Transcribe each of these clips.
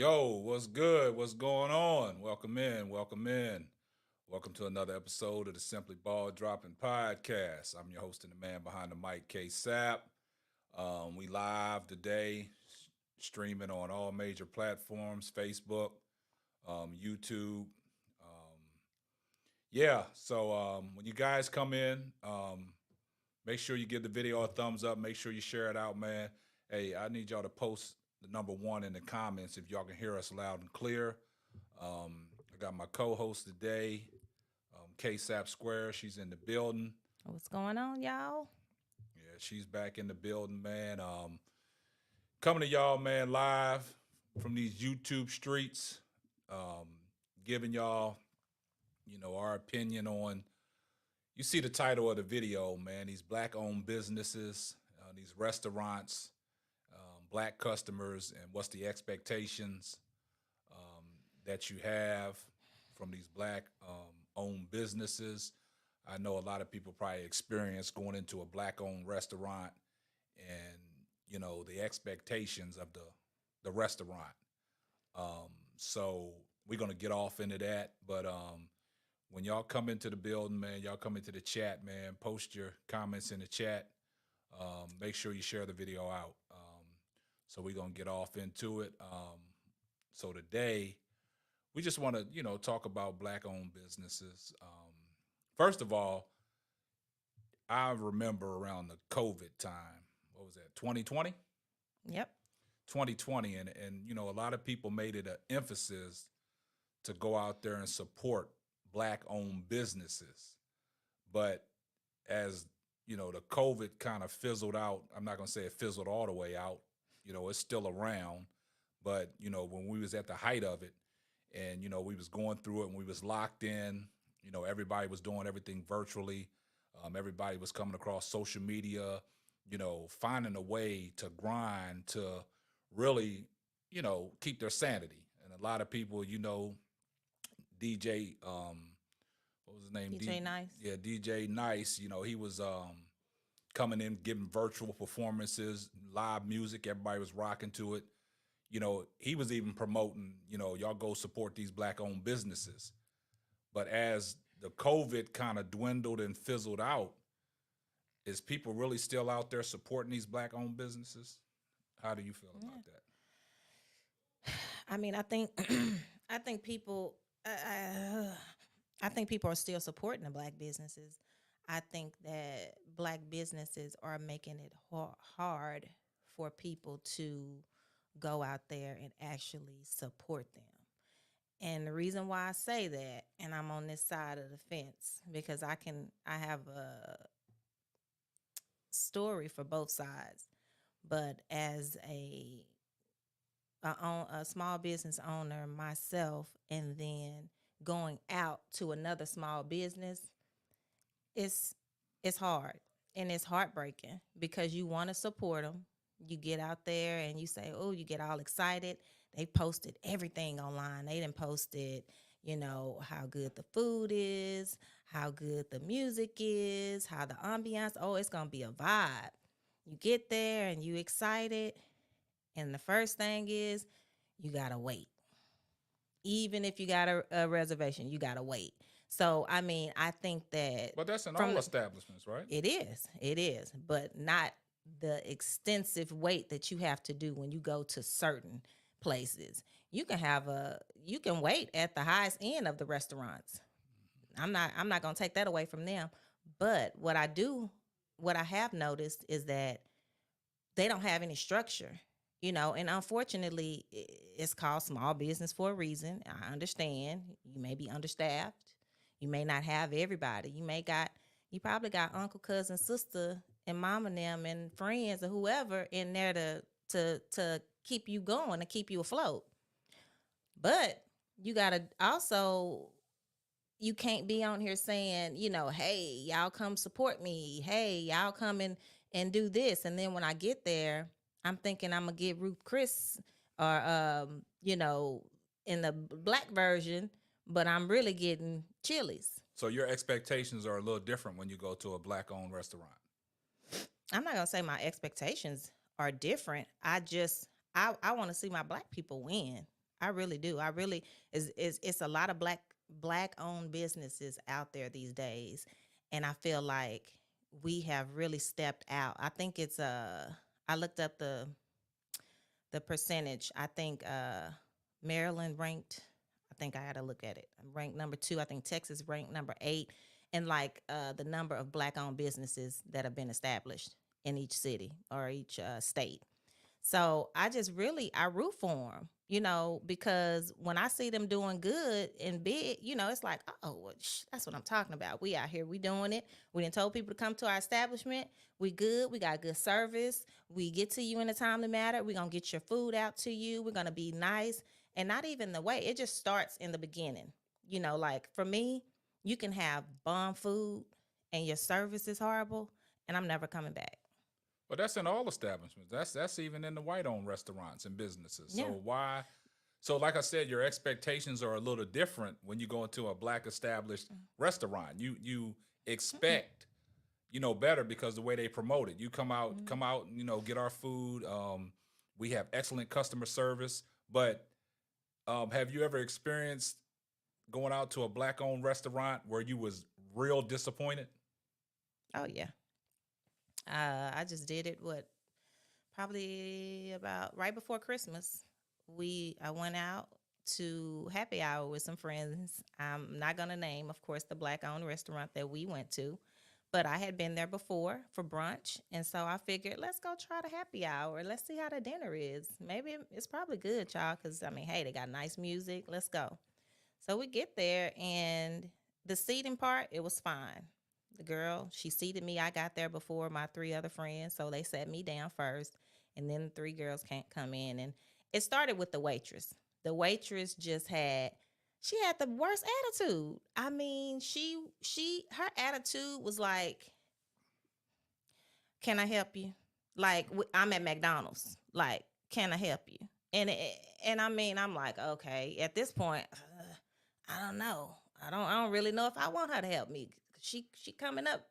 Yo, what's good? What's going on? Welcome in. Welcome in. Welcome to another episode of the Simply Ball Dropping Podcast. I'm your host and the man behind the mic, Ksapp. We live today, streaming on all major platforms: Facebook, YouTube. When you guys come in, make sure you give the video a thumbs up. Make sure you share it out, man. Hey, I need y'all to post the number one in the comments if y'all can hear us loud and clear. I got my co-host today, Ksapp Square. She's in the building. What's going on, y'all? Yeah, she's back in the building, man. Coming to y'all, man, live from these YouTube streets, um, giving y'all, our opinion on. You see the title of the video, man. These black-owned businesses, these restaurants, black customers, and what's the expectations that you have from these black owned businesses. I know a lot of people probably experience going into a black owned restaurant and the expectations of the restaurant. So we're gonna get off into that, but when y'all come into the building, man, y'all come into the chat, man. Post your comments in the chat. Make sure you share the video out. So we're gonna get off into it. So today, we just want to, talk about black-owned businesses. First of all, I remember around the COVID time. What was that? 2020. Yep. 2020, and a lot of people made it an emphasis to go out there and support black-owned businesses. But as the COVID kind of fizzled out. I'm not gonna say it fizzled all the way out. It's still around. But when we was at the height of it, and we was going through it, and we was locked in. Everybody was doing everything virtually. Everybody was coming across social media. Finding a way to grind to really, keep their sanity. And a lot of people, DJ, what was his name? DJ Nice. Yeah, DJ Nice. He was coming in, giving virtual performances, live music. Everybody was rocking to it. He was even promoting, y'all go support these black-owned businesses. But as the COVID kind of dwindled and fizzled out, is people really still out there supporting these black-owned businesses? How do you feel about that? I mean, I think I think people I think people are still supporting the black businesses. I think that black businesses are making it hard for people to go out there and actually support them. And the reason why I say that, and I'm on this side of the fence, because I have a story for both sides. But as a small business owner myself, and then going out to another small business, it's it's hard and it's heartbreaking because you want to support them. You get out there and you say, "Oh," you get all excited. They posted everything online. They done posted, how good the food is, how good the music is, how the ambiance. Oh, it's gonna be a vibe. You get there and you excited, and the first thing is you gotta wait. Even if you got a reservation, you gotta wait. So I mean, I think that But that's in from all the, establishments, right? it is, but not the extensive wait that you have to do when you go to certain places. You can wait at the highest end of the restaurants. I'm not going to take that away from them, but what I have noticed is that they don't have any structure. And unfortunately, it's called small business for a reason. I understand. You may be understaffed. You may not have everybody. You probably got uncle, cousin, sister, and mom and them and friends or whoever in there to keep you going and keep you afloat. But you gotta also you can't be on here saying, hey, y'all come support me. Hey, y'all come and do this. And then when I get there, I'm thinking I'm gonna get Ruth Chris or in the black version, but I'm really getting Chili's. So your expectations are a little different when you go to a black-owned restaurant. I'm not gonna say my expectations are different. I want to see my black people win. I really do. I really is it's a lot of black owned businesses out there these days, and I feel like we have really stepped out. I think it's I looked up the percentage. I think Maryland ranked. I think I had to look at it. Ranked number 2. I think Texas ranked number 8, and like the number of black owned businesses that have been established in each city or each state. So I just really I root for them, because when I see them doing good and big, it's like, oh, well, that's what I'm talking about. We out here, we doing it. We done told people to come to our establishment. We good. We got good service. We get to you in a timely manner. We gonna get your food out to you. We're gonna be nice, and not even the way. It just starts in the beginning. Like for me, you can have bomb food and your service is horrible, and I'm never coming back. But that's in all establishments. That's even in the white-owned restaurants and businesses. Yeah. So why? So like I said, your expectations are a little different when you go into a black established restaurant. You expect better because the way they promote it. You come out, get our food. We have excellent customer service. But have you ever experienced going out to a black-owned restaurant where you was real disappointed? Oh yeah. I just did it. What? Probably about right before Christmas. I went out to happy hour with some friends. I'm not gonna name, of course, the black-owned restaurant that we went to, but I had been there before for brunch, and so I figured let's go try the happy hour. Let's see how the dinner is. Maybe it's probably good, y'all, because I mean, hey, they got nice music. Let's go. So we get there, and the seating part, it was fine. The girl, she seated me. I got there before my 3 other friends, so they sat me down first, and then the 3 girls can't come in. And it started with the waitress. The waitress she had the worst attitude. I mean, her attitude was like, "Can I help you?" Like I'm at McDonald's. Like, "Can I help you?" And I mean, I'm like, okay. At this point, I don't know. I don't really know if I want her to help me. She coming up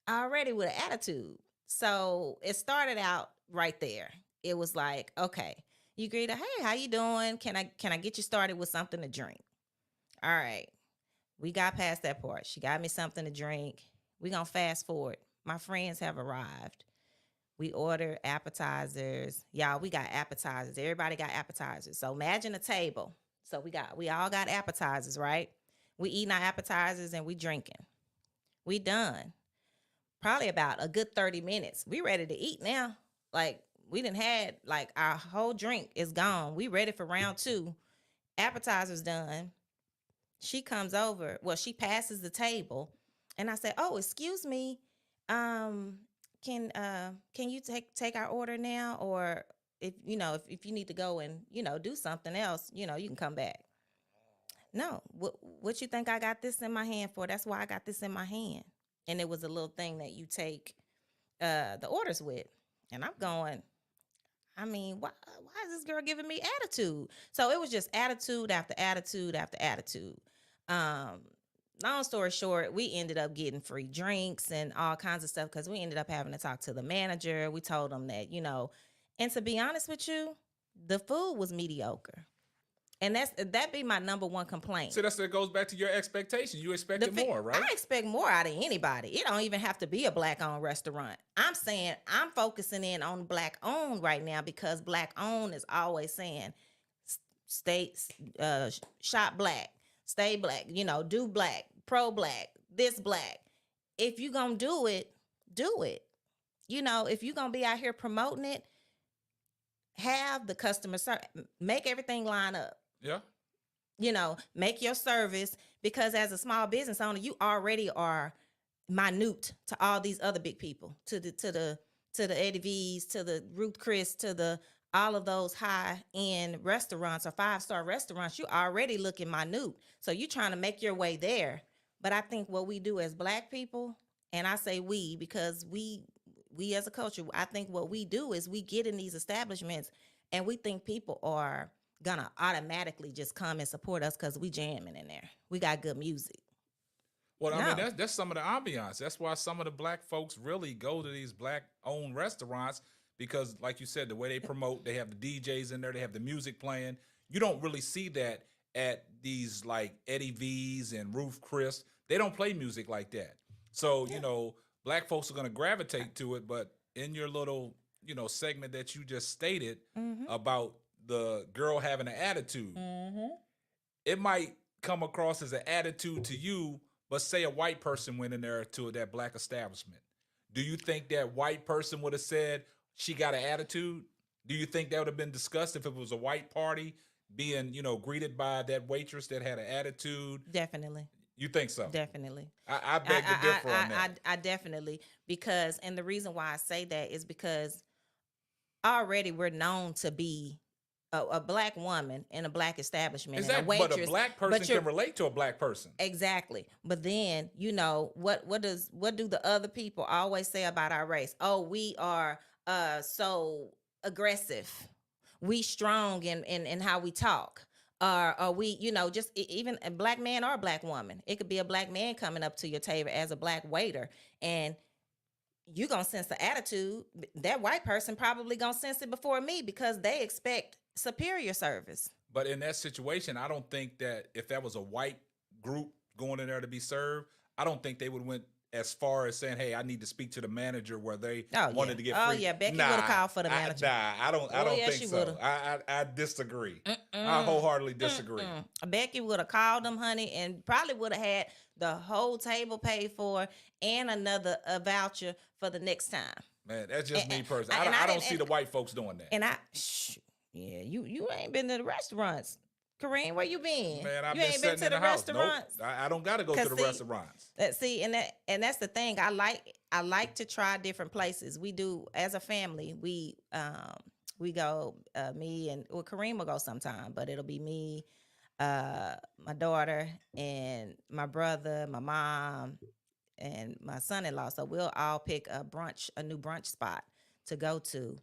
already with an attitude. So it started out right there. It was like, okay, you greet her, hey, how you doing? Can I get you started with something to drink? All right. We got past that part. She got me something to drink. We gonna fast forward. My friends have arrived. We ordered appetizers. Y'all, we got appetizers. Everybody got appetizers. So imagine a table. So we all got appetizers, right? We eating our appetizers and we drinking. We done. Probably about a good 30 minutes. We ready to eat now. Like we done had like our whole drink is gone. We ready for round 2. Appetizers done. She comes over. Well, she passes the table, and I said, "Oh, excuse me. Um, can you take our order now, or if you need to go and do something else, you can come back." No, what you think I got this in my hand for? That's why I got this in my hand. And it was a little thing that you take the orders with. And I'm going, I mean, why is this girl giving me attitude? So it was just attitude after attitude after attitude. Um, Long story short, we ended up getting free drinks and all kinds of stuff because we ended up having to talk to the manager. We told them that, and to be honest with you, the food was mediocre. And that be my number one complaint. So that goes back to your expectations. You expected more, right? I expect more out of anybody. It don't even have to be a black-owned restaurant. I'm saying I'm focusing in on black-owned right now because black-owned is always saying, stay, shop black, stay black, do black, pro-black, this black. If you gonna do it, do it. If you gonna be out here promoting it, have the customer service, make everything line up. Yeah. Make your service, because as a small business owner, you already are minute to all these other big people, to the Eddie V's, to the Ruth Chris, to the all of those high end restaurants or 5-star restaurants. You already looking minute, so you trying to make your way there. But I think what we do as black people, and I say we because we as a culture, I think what we do is we get in these establishments and we think people are gonna automatically just come and support us because we jamming in there. We got good music. Well, I mean, that's some of the ambiance. That's why some of the black folks really go to these black-owned restaurants because, like you said, the way they promote, they have the DJs in there, they have the music playing. You don't really see that at these like Eddie V's and Roof Chris. They don't play music like that. So, Yeah. black folks are going to gravitate to it. But in your little, segment that you just stated Mm-hmm. about the girl having an attitude, Mm-hmm. it might come across as an attitude to you, but say a white person went in there to that black establishment. Do you think that white person would have said she got an attitude? Do you think that would have been discussed if it was a white party being, greeted by that waitress that had an attitude? Definitely. You think so? Definitely. I beg to differ on that. I definitely, because, and the reason why I say that is because already we're known to be a black woman in a black establishment and a Exactly. But a waitress. black person can relate to a black person. Exactly. But then, what do the other people always say about our race? Oh, we are so aggressive. We strong in how we talk. Or we, just even a black man or a black woman. It could be a black man coming up to your table as a black waiter, and you gonna sense the attitude. That white person probably gonna sense it before me because they expect superior service. But in that situation, I don't think that if that was a white group going in there to be served, I don't think they would went as far as saying, "Hey, I need to speak to the manager," where they wanted to get free. Oh yeah, Becky would have called for the manager. I don't yes, think so. would've. I disagree. I wholeheartedly disagree. Becky would have called them, honey, and probably would have had the whole table paid for and another voucher for the next time. Man, that's just me personally. and I don't see the white folks doing that. And yeah, you ain't been to the restaurants. Kareem, where you been? Man, I've you been ain't been sitting to in the the house. restaurants. Nope. I don't got to go to the restaurants. And that's the thing. I like to try different places. We do as a family. We go me and Kareem will go sometime, but it'll be me, my daughter, and my brother, my mom, and my son-in-law. So we'll all pick a new brunch spot to go to.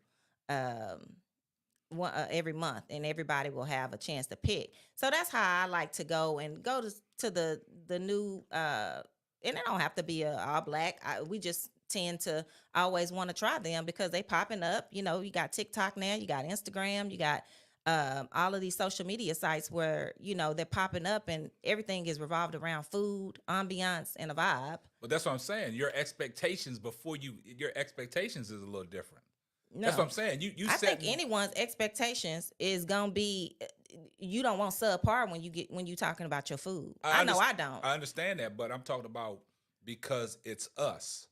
Every month, and everybody will have a chance to pick. So that's how I like to go to the new and it don't have to be all black. We just tend to always want to try them because they popping up. You got TikTok now, you got Instagram, you got all of these social media sites where they're popping up, and everything is revolved around food, ambiance, and a vibe. But that's what I'm saying. Your expectations is a little different. No. That's what I'm saying. I think anyone's expectations is gonna be you don't want subpar when you talking about your food. I know I don't. I understand that, but I'm talking about because it's us.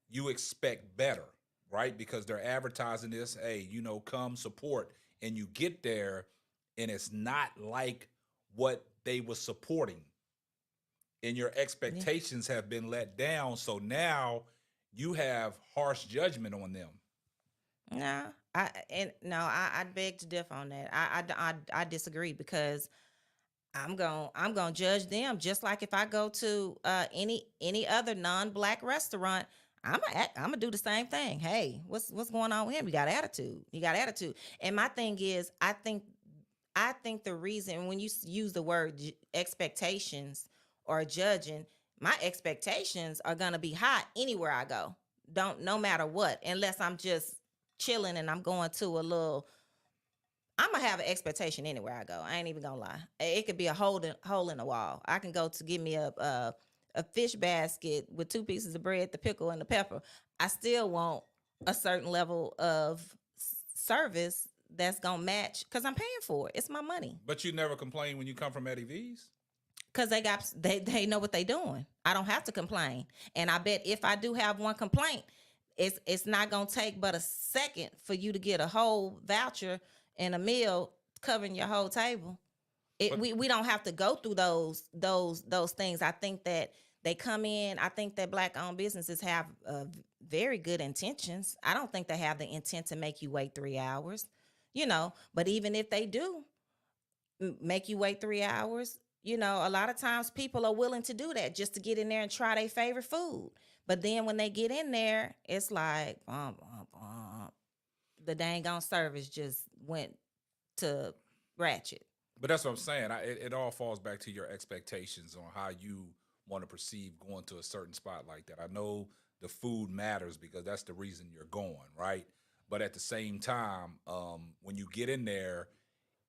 You expect better, right? Because they're advertising this, hey, come support, and you get there and it's not like what they were supporting. And your expectations have been let down, so now you have harsh judgment on them. No, I beg to differ on that. I disagree because I'm gonna judge them just like if I go to any other non-black restaurant. I'm gonna do the same thing. Hey, what's going on with him? You got attitude. And my thing is, I think the reason when you use the word expectations or judging, my expectations are gonna be high anywhere I go. No matter what, unless I'm just chilling and I'm going to a little. I'm gonna have an expectation anywhere I go. I ain't even gonna lie. It could be a hole in the wall. I can go to give me a fish basket with 2 pieces of bread, the pickle, and the pepper. I still want a certain level of service that's gonna match because I'm paying for it. It's my money. But you never complain when you come from Eddie V's? Because they know what they doing. I don't have to complain. And I bet if I do have one complaint, it's not gonna take but a second for you to get a whole voucher and a meal covering your whole table. We don't have to go through those things. I think that they come in. I think that black-owned businesses have very good intentions. I don't think they have the intent to make you wait 3 hours. But even if they do make you wait 3 hours, a lot of times people are willing to do that just to get in there and try their favorite food. But then when they get in there, it's like, the dang on service just went to ratchet. But that's what I'm saying. It all falls back to your expectations on how you want to perceive going to a certain spot like that. I know the food matters because that's the reason you're going, right? But at the same time, when you get in there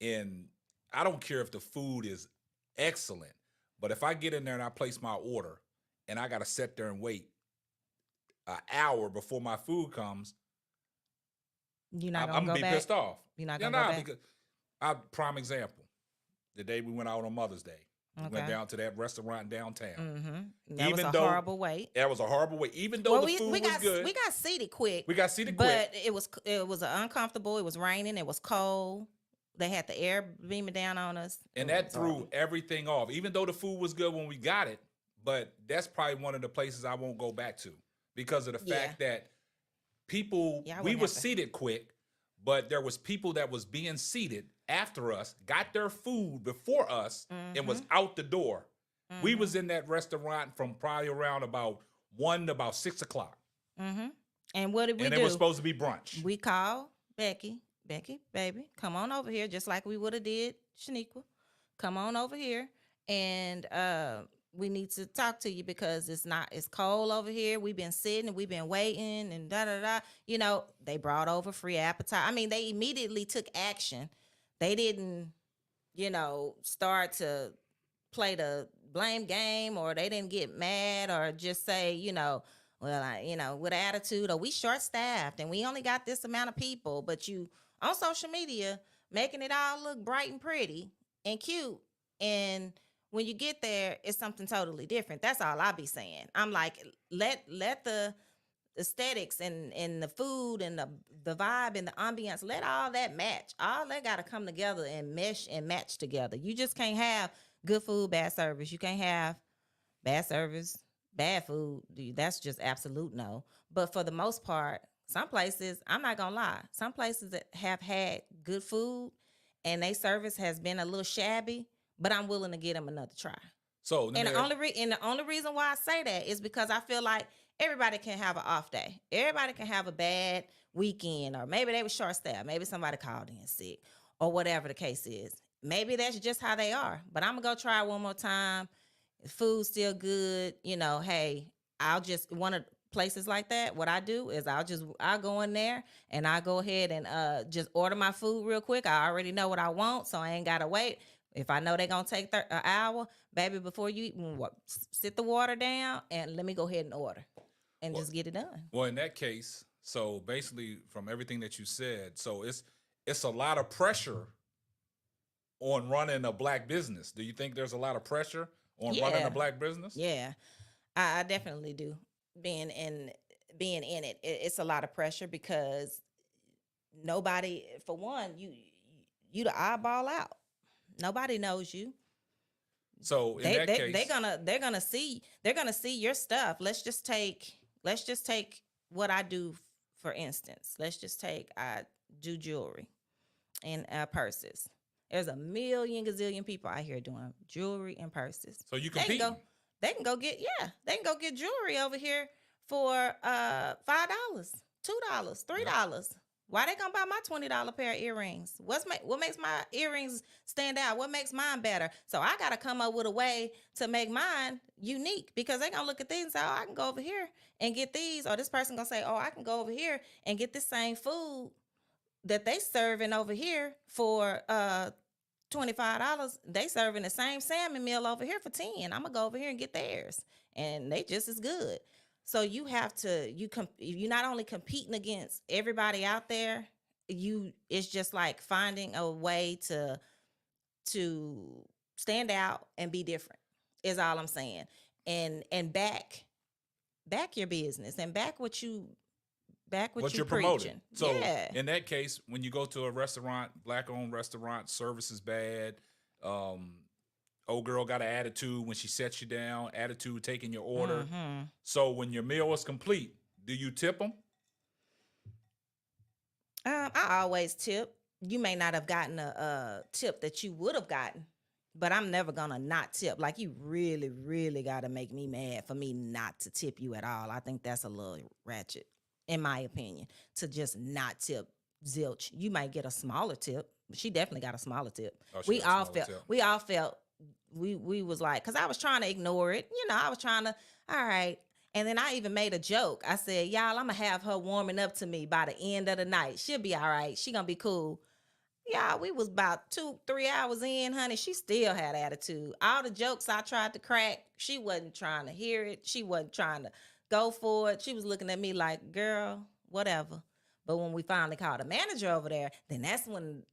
and I don't care if the food is excellent, but if I get in there and I place my order and I got to sit there and wait an hour before my food comes, You're not I'm gonna gonna go be back. pissed off. You're not Yeah, gonna go nah, back. because prime example, the day we went out on Mother's Day, we went Okay. down to that restaurant downtown. That was Even a though horrible wait. that was a horrible way, even though Well, the food was good, we got seated quick, we got seated but quick, it was uncomfortable. It was raining. It was cold. They had the air beaming down on us. and It that was threw horrible. everything off. Even though the food was good when we got it, but that's probably one of the places I won't go back to because of the Yeah. fact that people Yeah, I we wouldn't were have to. seated quick, but there was people that was being seated after us, got their food before us, and was out the door. We was in that restaurant from probably around about 1 to about 6 o'clock, And what did we and do? it was supposed to be brunch. We called Becky. Becky, baby, come on over here, just like we would have did Shaniqua. Come on over here, and we need to talk to you because it's cold over here. We've been sitting, we've been waiting, and da da da. You know, they brought over free appetite. I mean, they immediately took action. They didn't, start to play the blame game, or they didn't get mad, or just say, well, with attitude, or we short staffed and we only got this amount of people, but you on social media making it all look bright and pretty and cute. And when you get there, it's something totally different. That's all I be saying. I'm like, let the aesthetics and the food and the vibe and the ambiance, let all that match. All that got to come together and mesh and match together. You just can't have good food, bad service. You can't have bad service, bad food. That's just absolute no. But for the most part, some places, I'm not gonna lie, some places that have had good food and their service has been a little shabby, but I'm willing to give them another try. So And the only reason why I say that is because I feel like everybody can have an off day. Everybody can have a bad weekend, or maybe they were short staffed. Maybe somebody called in sick, or whatever the case is. Maybe that's just how they are. But I'm gonna go try one more time. If food's still good, hey, I'll just one of places like that. What I do is I'll go in there and I'll go ahead and just order my food real quick. I already know what I want, so I ain't gotta wait. If I know they're gonna take an hour, baby, before you eat, sit the water down and let me go ahead and order and just get it done. Well, in that case, so basically from everything that you said, so it's a lot of pressure on running a black business. Do you think there's a lot of pressure on running a black business? Yeah, I definitely do. Being in it, it's a lot of pressure because nobody, for one, you the eyeball out. Nobody knows you. So in that case, they're gonna see your stuff. Let's just take what I do, for instance. Let's just take, I do jewelry and purses. There's a million gazillion people out here doing jewelry and purses. so you compete. They can go get jewelry over here for $5, $2, $3. Why they gonna buy my $20 pair of earrings? What makes my earrings stand out? What makes mine better? So I gotta come up with a way to make mine unique, because they gonna look at these and say, oh, I can go over here and get these, or this person gonna say, oh, I can go over here and get this same food that they serving over here for $25. They serving the same salmon meal over here for 10. I'm gonna go over here and get theirs, and they just as good. So you have to you're not only competing against everybody out there. It's just like finding a way to stand out and be different is all I'm saying. And back your business and back what you're preaching. promoting. So yeah. in that case, when you go to a restaurant, black-owned restaurant, service is bad. Old girl got an attitude when she sets you down. Attitude taking your order. So when your meal is complete, do you tip them? I always tip. You may not have gotten a tip that you would have gotten, but I'm never gonna not tip. Like, you really, really gotta make me mad for me not to tip you at all. I think that's a little ratchet, in my opinion, to just not tip zilch. You might get a smaller tip. She definitely got a smaller tip. Oh, We all felt we was like, because I was trying to ignore it. I was trying to, all right. And then I even made a joke. I said, y'all, I'm gonna have her warming up to me by the end of the night. She'll be all right. She gonna be cool. Yeah, we was about 2, 3 hours in, honey. She still had attitude. All the jokes I tried to crack, she wasn't trying to hear it. She wasn't trying to go for it. She was looking at me like, girl, whatever. But when we finally called the manager over there, then that's when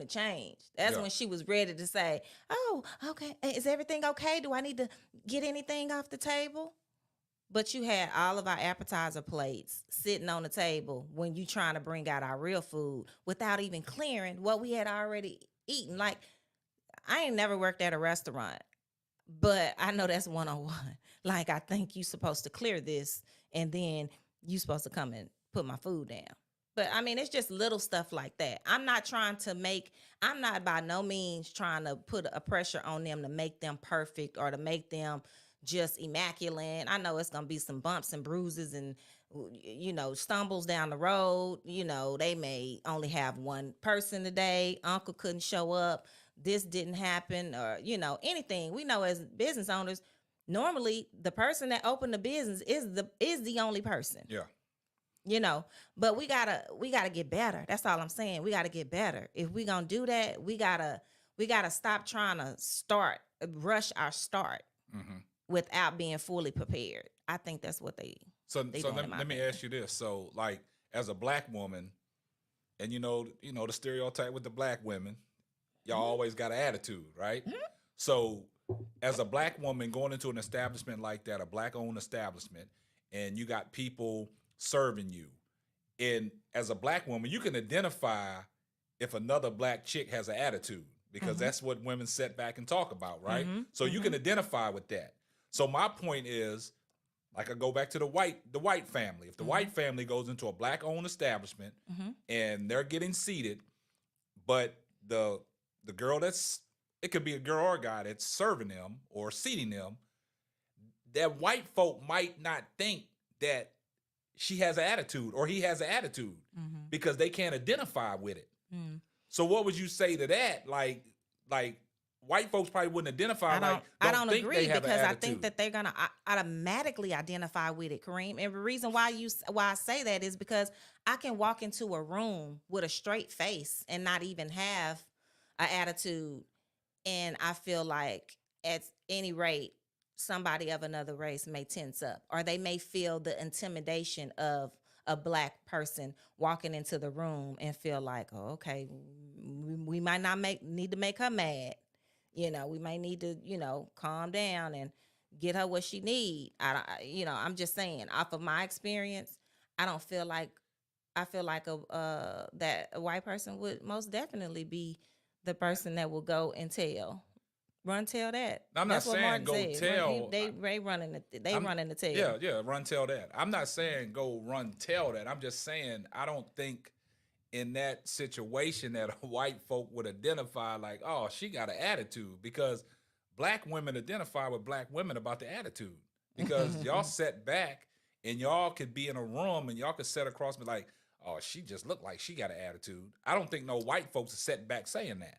it changed. That's Yeah. when she was ready to say, "Oh, okay. Is everything okay? Do I need to get anything off the table?" But you had all of our appetizer plates sitting on the table when you trying to bring out our real food without even clearing what we had already eaten. Like, I ain't never worked at a restaurant, but I know that's 101. Like, I think you supposed to clear this and then you supposed to come and put my food down. But I mean, it's just little stuff like that. I'm not by no means trying to put a pressure on them to make them perfect or to make them just immaculate. I know it's going to be some bumps and bruises and, stumbles down the road. They may only have one person today. Uncle couldn't show up. This didn't happen, or, anything. We know as business owners, normally the person that opened the business is the only person. Yeah. But we gotta get better. That's all I'm saying. We gotta get better. If we gonna do that, we gotta stop trying to rush our start Hmm. without being fully prepared. I think that's what they So doing in my let me opinion. ask you this. So, like, as a black woman, and the stereotype with the black women, y'all Mhm. always got an attitude, right? Mhm. So, as a black woman going into an establishment like that, a black-owned establishment, and you got people serving you, and as a black woman, you can identify if another black chick has an attitude because Mhm. that's what women sit back and talk about, right? Mhm. So you can Mhm. identify with that. So my point is, like, I go back to the white family. If the white Mhm. family goes into a black-owned establishment Mhm. and they're getting seated, but the girl that's it could be a girl or a guy that's serving them or seating them, that white folk might not think that she has an attitude or he has an attitude Mhm. because they can't identify with it. Mhm. So what would you say to that? Like white folks probably wouldn't identify, I like, don't I don't don't think they agree have an because I think attitude. that they're gonna automatically identify with it, Kareem. And the reason why I say that is because I can walk into a room with a straight face and not even have an attitude, and I feel like at any rate somebody of another race may tense up, or they may feel the intimidation of a black person walking into the room and feel like, oh, okay, we might not need to make her mad. We might need to, calm down and get her what she need. I'm just saying, off of my experience, I don't feel like I feel like that a white person would most definitely be the person that will go and tell that. Now, I'm not That's what saying Martin go said. tell. They I'm running the tell. Yeah, run tell that. I'm not saying go run tell that. I'm just saying I don't think in that situation that a white folk would identify like, oh, she got an attitude, because black women identify with black women about the attitude, because y'all set back and y'all could be in a room and y'all could sit across me like, oh, she just looked like she got an attitude. I don't think no white folks are set back saying that.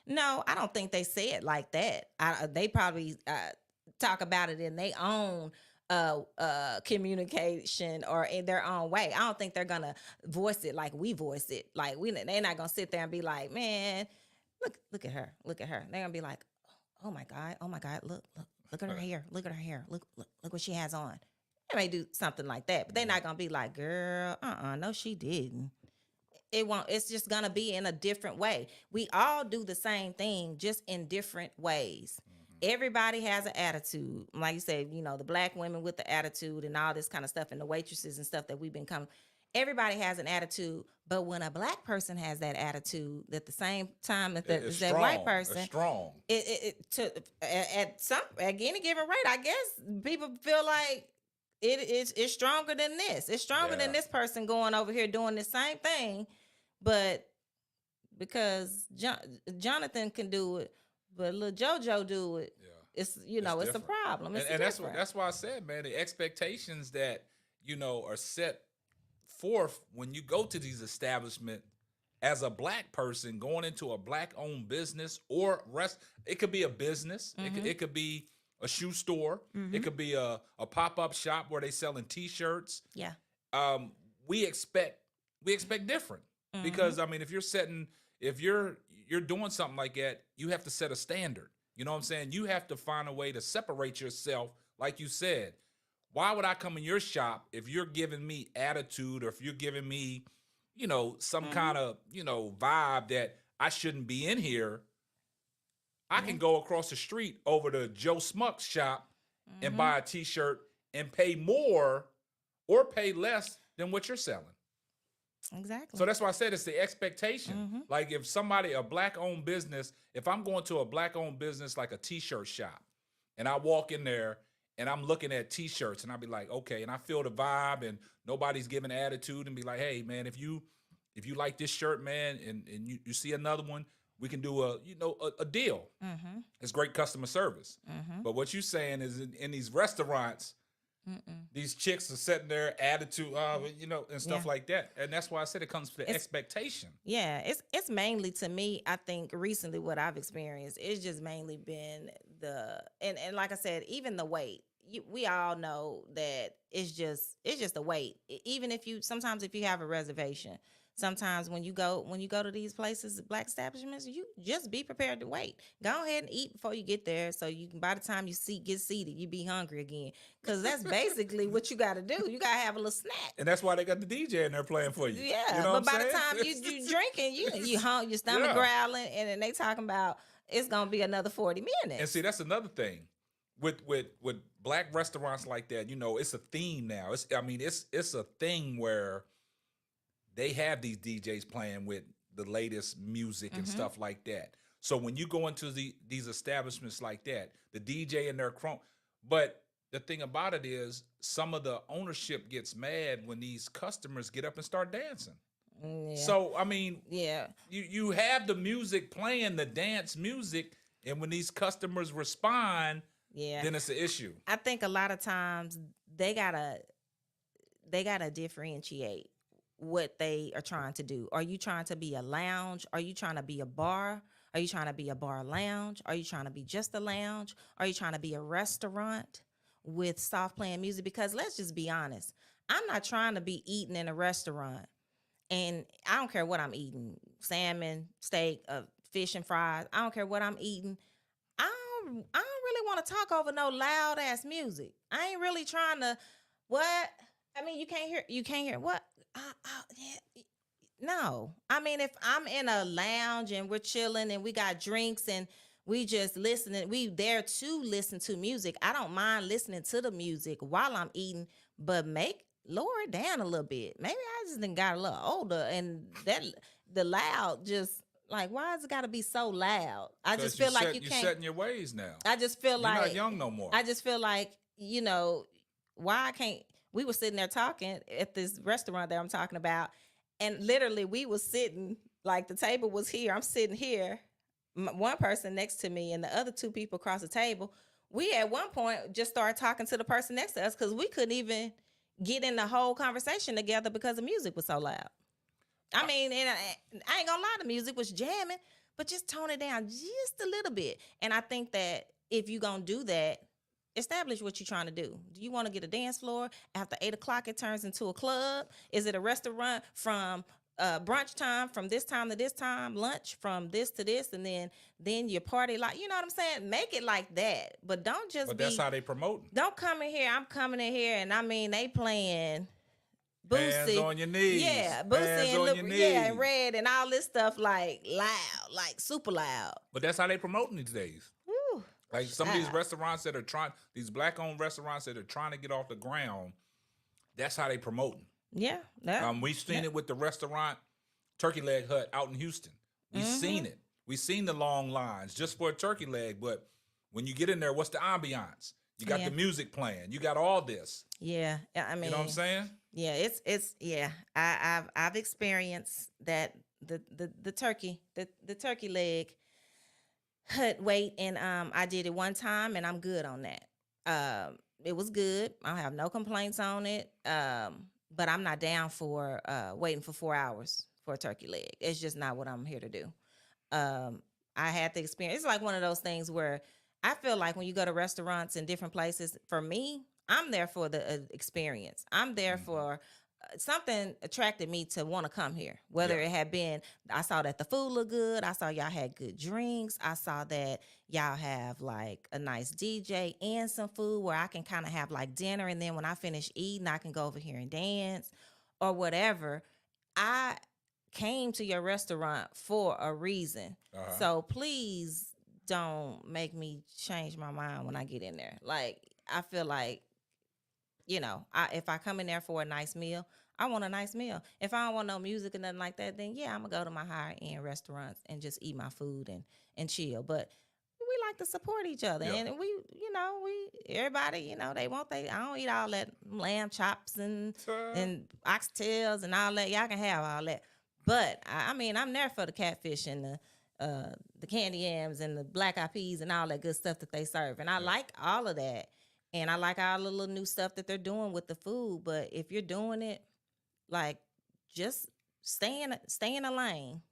No, I don't think they say it like that. They probably talk about it in their own communication or in their own way. I don't think they're gonna voice it like we voice it. Like they're not gonna sit there and be like, man, look at her, look at her. They're gonna be like, oh my God, look at her hair, look at her hair, look what she has on. They may do something like that, but they're not gonna be like, girl, no, she didn't. It won't. It's just gonna be in a different way. We all do the same thing, just in different ways. Mhm. Everybody has an attitude, like you said. The black women with the attitude and all this kind of stuff, and the waitresses and stuff that we've been coming. Everybody has an attitude, but when a black person has that attitude, at the same time that It's that white strong. It's person, strong. at any given rate, I guess people feel like it's stronger than this. It's stronger than Yeah. this person going over here doing the same thing, but because Jonathan can do it, but little JoJo do it, Yeah. it's It's it's a different. problem. It's And that's different. why I said, man, the expectations that, are set forth when you go to these establishments as a black person going into a black owned business or rest. It could be a business. Mm-hmm. It could be a shoe store. It Mm-hmm. could be a pop-up shop where they selling t-shirts. Yeah. um, we expect different, Mm-hmm. because I mean, if you're setting if you're doing something like that, you have to set a standard. You know what I'm saying? You have to find a way to separate yourself, like you said. Why would I come in your shop if you're giving me attitude or if you're giving me, some Mm-hmm. kind of, vibe that I shouldn't be in here? I Yeah. can go across the street over to Joe Smuck's shop and Mm-hmm. buy a t-shirt and pay more or pay less than what you're selling. So Exactly. that's why I said it's the expectation. Mm-hmm. Like if somebody, a black owned business, if I'm going to a black owned business like a t-shirt shop and I walk in there and I'm looking at t-shirts and I'll be like, okay, and I feel the vibe and nobody's giving attitude and be like, hey man, if you like this shirt, man, and you see another one, we can do a deal. Mm-hmm. It's great customer service. Mm-hmm. But what you're saying is in these restaurants, Mm-mm. these chicks are setting their attitude, and Yeah. stuff like that. And that's why I said it comes to the It's expectation. Yeah, it's mainly to me, I think recently what I've experienced, it's just mainly been and like I said, even the wait. We all know that it's just the wait. Even if you sometimes if you have a reservation, sometimes when you go to these places, black establishments, you just be prepared to wait. Go ahead and eat before you get there, so you can by the time get seated, you be hungry again. Cause that's basically what you got to do. You got to have a little snack. And that's why they got the DJ in there playing for you. You Yeah, know but what I'm by the saying? time you drinking, you hung your stomach Yeah. growling, and then they talking about it's gonna be another 40 minutes. And see, that's another thing. With black restaurants like that, it's a theme now. It's a thing where they have these DJs playing with the latest music and Mm-hmm. stuff like that. So when you go into these establishments like that, the DJ and their chrome, but the thing about it is some of the ownership gets mad when these customers get up and start dancing. Yeah, So I mean, yeah, you have the music playing, the dance music, and when these customers respond, yeah. then it's an issue. I think a lot of times they gotta they gotta differentiate what they are trying to do. Are you trying to be a lounge? Are you trying to be a bar? Are you trying to be a bar lounge? Are you trying to be just a lounge? Are you trying to be a restaurant with soft playing music? Because let's just be honest. I'm not trying to be eating in a restaurant and I don't care what I'm eating, salmon, steak, fish and fries. I don't care what I'm eating. I don't really want to talk over no loud ass music. I ain't really trying to what? I mean, you can't hear what? Yeah, no. I mean, if I'm in a lounge and we're chilling and we got drinks and we just listening, we there to listen to music. I don't mind listening to the music while I'm eating, but lower it down a little bit. Maybe I just done got a little older and that the loud just like why has it got to be so loud? I just Because feel like you you're can't. setting your ways now. I just feel You're not like young no more. I just feel like why I can't. We were sitting there talking at this restaurant that I'm talking about, and literally we was sitting like the table was here. I'm sitting here, one person next to me, and the other two people across the table. We at one point just started talking to the person next to us because we couldn't even get in the whole conversation together because the music was so loud. I mean, and I ain't gonna lie, the music was jamming, but just tone it down just a little bit. And I think that if you gonna do that, establish what you're trying to do. Do you want to get a dance floor after 8 o'clock? It turns into a club. Is it a restaurant from brunch time from this time to this time, lunch from this to this, and then your party like you know what I'm saying? Make it like that, but don't just But be. that's how they promoting. Don't come in here. I'm coming in here, and I mean they playing Hands Boosie. on your knees. Yeah, Boosie Hands and on look, your yeah, and knees. red and all this stuff like loud, like super loud. But that's how they promoting these days. Woo. Like some of these Child. restaurants that are trying, these black-owned restaurants that are trying to get off the ground, that's how they promoting. Yeah, that, We've seen yeah. it with the restaurant Turkey Leg Hut out in Houston. We've seen it. We've seen the long lines just for a turkey leg. But when you get in there, what's the ambiance? You got Yeah. the music playing. You got all this. Yeah, I mean, You know what I'm saying? yeah, it's yeah. I've experienced that the turkey the turkey leg hut wait, and I did it one time, and I'm good on that. It was good. I don't have no complaints on it. But I'm not down for waiting for 4 hours for a turkey leg. It's just not what I'm here to do. I had the experience. It's like one of those things where I feel like when you go to restaurants in different places, for me, I'm there for the experience. I'm there Mhm. for something attracted me to want to come here. Whether Yeah. it had been, I saw that the food looked good. I saw y'all had good drinks. I saw that y'all have like a nice DJ and some food where I can kind of have like dinner, and then when I finish eating, I can go over here and dance or whatever. I came to your restaurant for a reason. Uh-huh. So please don't make me change my mind when I get in there. Like, I feel like, if I come in there for a nice meal, I want a nice meal. If I don't want no music or nothing like that, then yeah, I'm gonna go to my higher end restaurants and just eat my food and chill. But we like to support each other, Yeah. and we everybody, they want they. I don't eat all that lamb chops and oxtails and all that. Y'all can have all that, but I mean, I'm there for the catfish and the candy yams and the black eyed peas and all that good stuff that they serve, and I like all of that. And I like all the little new stuff that they're doing with the food. But if you're doing it, like, just stay in a lane,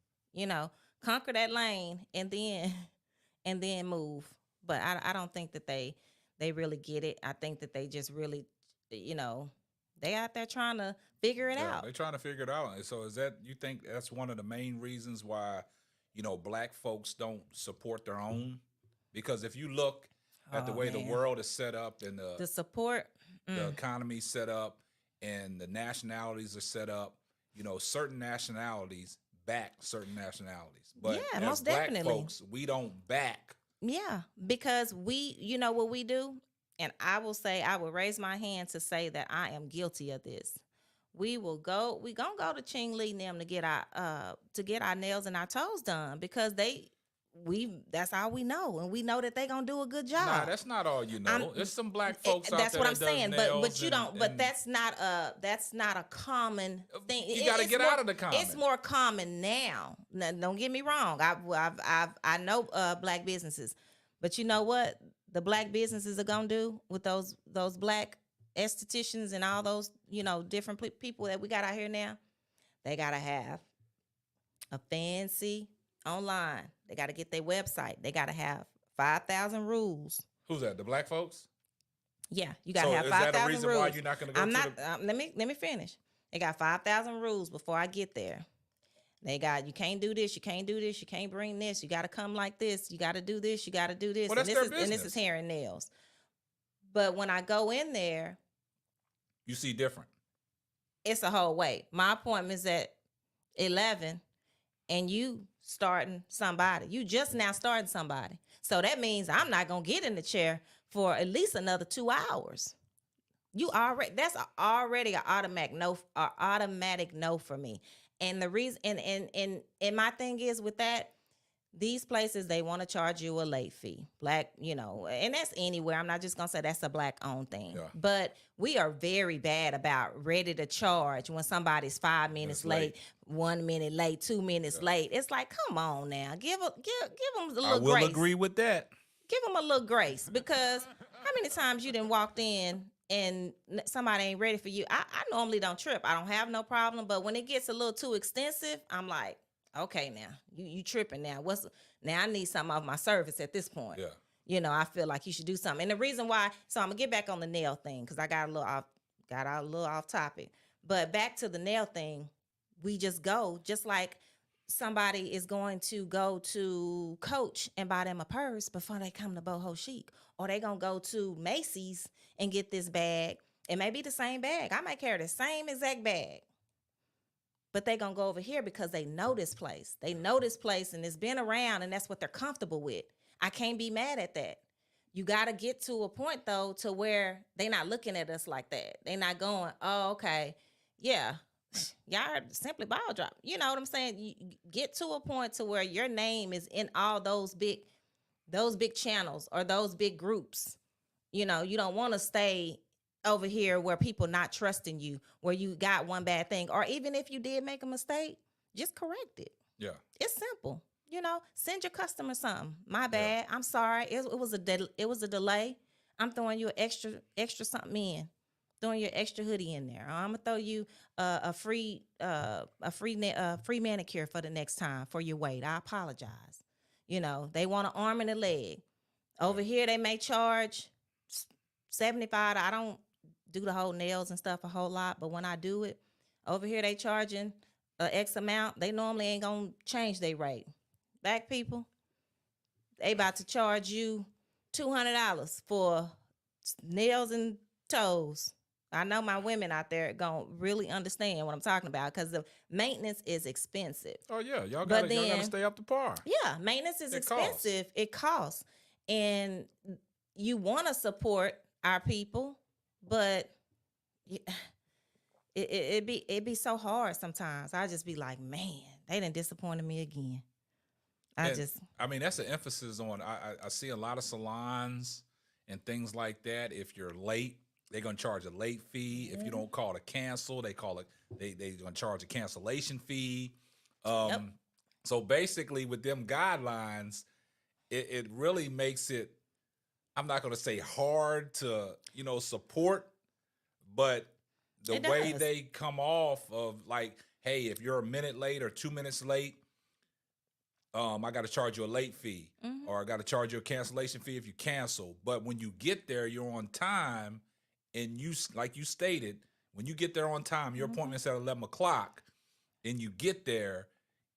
conquer that lane and then and then move. But I don't think that they really get it. I think that they just really, they out there trying to figure it Yeah, out. they're trying to figure it out. And so is that, you think that's one of the main reasons why, black folks don't support their own? Because if you look at the Oh way the man, world is set up and the support. the economy set up and the nationalities are set up, certain nationalities back certain nationalities. But Yeah, as most black definitely. folks, we don't back. Yeah, because you know what we do? And I will say, I will raise my hand to say that I am guilty of this. We gonna go to Ching Lee and them to get our nails and our toes done because that's all we know. And we know that they gonna do a good job. Nah, that's not all you know. I'm- There's some black folks out That's there what I'm that does saying, nails but you don't. But and that's not a common thing. You gotta It's get more- out of the common. It's more common now. Now, don't get me wrong. I know black businesses, but you know what the black businesses are gonna do with those black estheticians and all those different people that we got out here now? They gotta have a fancy online. They gotta get their website. They gotta have 5,000 rules. Who's that? The black folks? Yeah, you gotta So have is 5,000 that a reason rules. why you're not gonna go I'm to not. the Let me finish. They got 5,000 rules before I get there. They got, you can't do this, you can't do this, you can't bring this, you got to come like this, you got to do this, you got to do this. Well, that's and their this is business. hair and nails. But when I go in there, You see different. it's a whole wait. My appointment's at 11, and you starting somebody. You just now starting somebody. So that means I'm not gonna get in the chair for at least another 2 hours. That's already an automatic no for me. And the reason and my thing is with that, these places, they want to charge you a late fee. Black, and that's anywhere. I'm not just gonna say that's a black owned thing. Yeah. But we are very bad about ready to charge when somebody's 5 minutes It's late, late. 1 minute late, 2 minutes late. It's like, come on now, give them a little I will grace. agree with that. Give them a little grace, because how many times you done walked in and somebody ain't ready for you? I normally don't trip. I don't have no problem. But when it gets a little too extensive, I'm like, okay, now you tripping now. Now I need something off my service at this point. Yeah. I feel like you should do something. And the reason why, so I'm gonna get back on the nail thing because I got a little off topic. But back to the nail thing, we just go just like somebody is going to go to Coach and buy them a purse before they come to Boho Chic, or they gonna go to Macy's and get this bag. It may be the same bag. I might carry the same exact bag, but they gonna go over here because they know this place. They know this place, and it's been around, and that's what they're comfortable with. I can't be mad at that. You got to get to a point though to where they not looking at us like that. They not going, oh, okay, yeah, y'all heard Simply Ball Drop. You know what I'm saying? You get to a point to where your name is in all those big channels or those big groups. You don't want to stay over here where people not trusting you, where you got one bad thing, or even if you did make a mistake, just correct it. Yeah. It's simple. Send your customer something. My bad. I'm sorry. It was a delay. I'm throwing you an extra something in. Throwing your extra hoodie in there. I'm gonna throw you a free manicure for the next time for your weight. I apologize. They want an arm and a leg. Over here, they may charge $75. I don't do the whole nails and stuff a whole lot, but when I do it, Over here they charging a X amount. They normally ain't gonna change their rate. Black people, they about to charge you $200 for nails and toes. I know my women out there gonna really understand what I'm talking about because the maintenance is expensive. Oh yeah, But y'all gotta then, stay up to par. yeah, maintenance is It costs. expensive. It costs, and you want to support our people, but y- it be so hard sometimes. I just be like, man, they done disappointed me again. I And just I mean, that's an emphasis on. I see a lot of salons and things like that. If you're late, they're gonna charge a late fee. If you don't call to cancel, they call it. They gonna charge a cancellation fee. yep. Um, so basically, with them guidelines, it really makes it. I'm not gonna say hard to support, but the It way does. they come off of like, hey, if you're a minute late or 2 minutes late, I got to charge you a late fee, Hmm. or I got to charge you a cancellation fee if you cancel. But when you get there, you're on time, and like you stated, when you get there on time, your Hmm. appointment's at 11 o'clock, and you get there,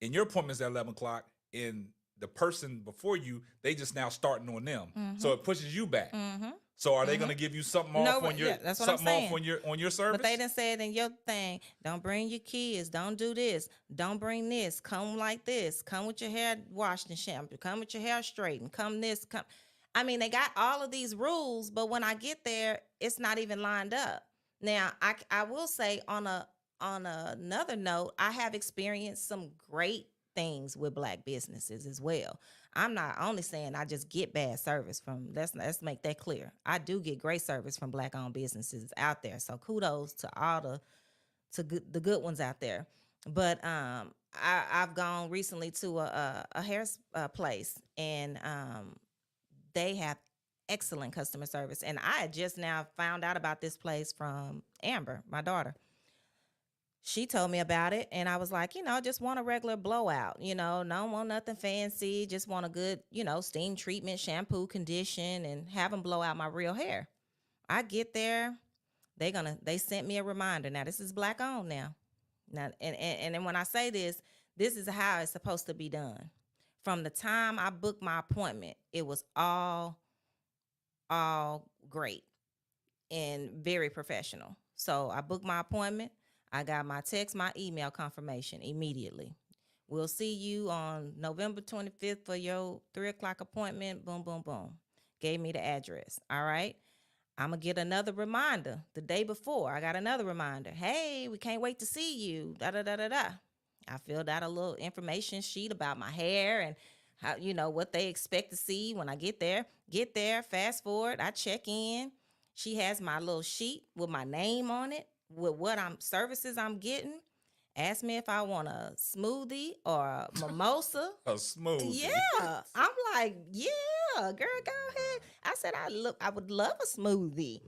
and your appointment's at 11 o'clock, and the person before you, they just now starting on them, so Hmm. it pushes you back. Hmm. So are they going Hmm. to give you something No, off on your yeah, that's what I'm saying. But they service? done said in your thing, don't bring your kids, don't do this, don't bring this, come like this, come with your hair washed and shampoo, come with your hair straightened, come this, come. I mean, they got all of these rules, but when I get there, it's not even lined up. Now, I will say on another note, I have experienced some great things with black businesses as well. I'm not only saying I just get bad service from. Let's make that clear. I do get great service from black owned businesses out there. So kudos to all the good ones out there. But I've gone recently to a hair place, and they have excellent customer service. And I had just now found out about this place from Amber, my daughter. She told me about it, and I was like, just want a regular blowout, don't want nothing fancy, just want a good, steam treatment, shampoo, condition, and have them blow out my real hair. I get there, they sent me a reminder. Now this is black owned now, and then when I say this is how it's supposed to be done. From the time I booked my appointment, it was all great and very professional. So I booked my appointment. I got my text, my email confirmation immediately. We'll see you on November 25th for your 3 o'clock appointment. Boom, boom, boom. Gave me the address. All right. I'm going to get another reminder the day before. I got another reminder. Hey, we can't wait to see you. Da, da, da, da, da. I filled out a little information sheet about my hair and how, what they expect to see when I get there. Get there, fast forward, I check in. She has my little sheet with my name on it, with what services I'm getting. Ask me if I want a smoothie or a mimosa. A smoothie. Yeah, I'm like, yeah, girl, go ahead. I said I would love a smoothie.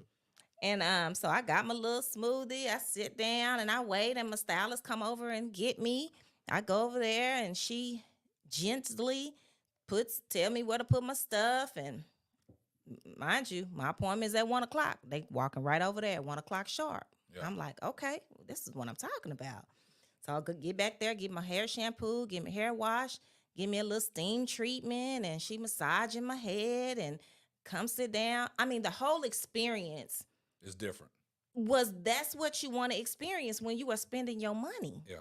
And so I got my little smoothie. I sit down and I wait, and my stylist come over and get me. I go over there, and she gently tell me where to put my stuff. And mind you, my appointment is at 1 o'clock. They walking right over there at 1 o'clock sharp. Yeah. I'm like, okay, this is what I'm talking about. So I'll get back there, get my hair shampoo, get my hair wash, give me a little steam treatment, and she massaging my head and come sit down. I mean, the whole experience It's different. that's what you want to experience when you are spending your money. Yeah.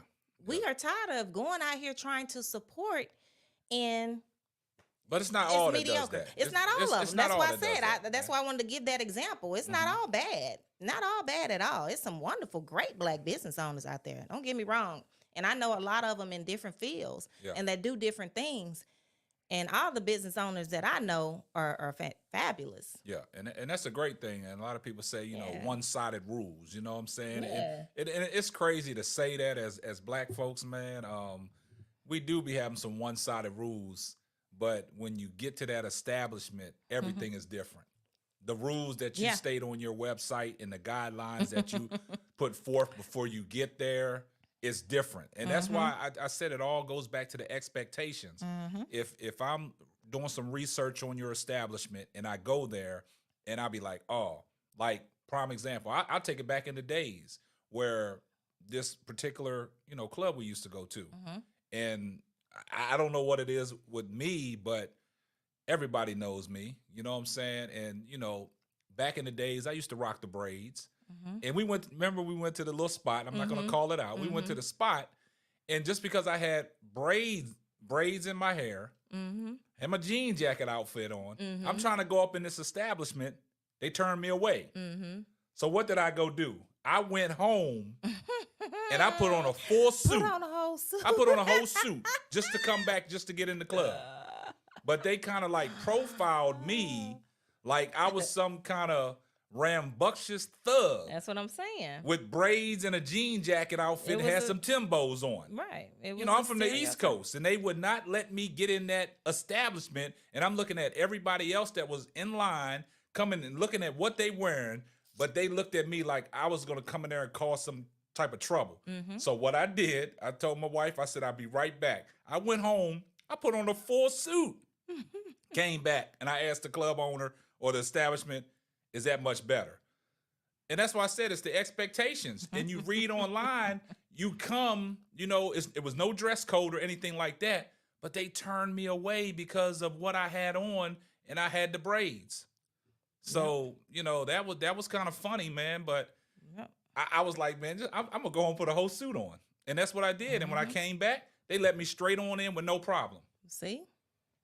We are tired of going out here trying to support, and But it's not it's all that does mediocre. that. It's not all of It's them. not That's all why I that does said that, that's man. why I wanted to give that example. It's not all bad. Not all bad at all. It's some wonderful, great black business owners out there. Don't get me wrong. And I know a lot of them in different fields Yeah. and that do different things. And all the business owners that I know are fabulous. Yeah, and that's a great thing. And a lot of people say, Yeah. one-sided rules. You know what I'm saying? Yeah. And it's crazy to say that as black folks, man. We do be having some one-sided rules, but when you get to that establishment, everything is different. The rules that you Yeah. state on your website and the guidelines that you put forth before you get there is different. And that's why I said it all goes back to the expectations. If I'm doing some research on your establishment and I go there and I'll be like, oh, like prime example, I'll take it back in the days where this particular, club we used to go to. Mm-hmm. And I don't know what it is with me, but everybody knows me. You know what I'm saying? And, back in the days, I used to rock the braids. Mm-hmm. And remember, we went to the little spot. I'm not going to Mm-hmm. call it out. We went Mm-hmm. to the spot. And just because I had braids in my hair, Mm-hmm. and my jean jacket outfit on, I'm Mm-hmm. trying to go up in this establishment. They turned me away. Mm-hmm. So what did I go do? I went home and I put on a full suit. Put on a whole suit. I put on a whole suit just to come back, just to get in the club. But they kind of like profiled me like I was some kind of rambunctious thug That's what I'm saying. with braids and a jean jacket outfit It and was had a- some Timbos on. Right. It was I'm a from the East stereotype. Coast, and they would not let me get in that establishment. And I'm looking at everybody else that was in line, coming and looking at what they wearing, but they looked at me like I was going to come in there and cause some type of trouble. Mm-hmm. So what I did, I told my wife, I said, I'll be right back. I went home, I put on a full suit, came back, and I asked the club owner or the establishment, is that much better? And that's why I said it's the expectations. And you read online, you come, it was no dress code or anything like that, but they turned me away because of what I had on, and I had the braids. So, that was kind of funny, man. But Yep. I was like, man, I'm going to go home and put a whole suit on. And that's what I did. And when I Mhm. came back, they let me straight on in with no problem. See?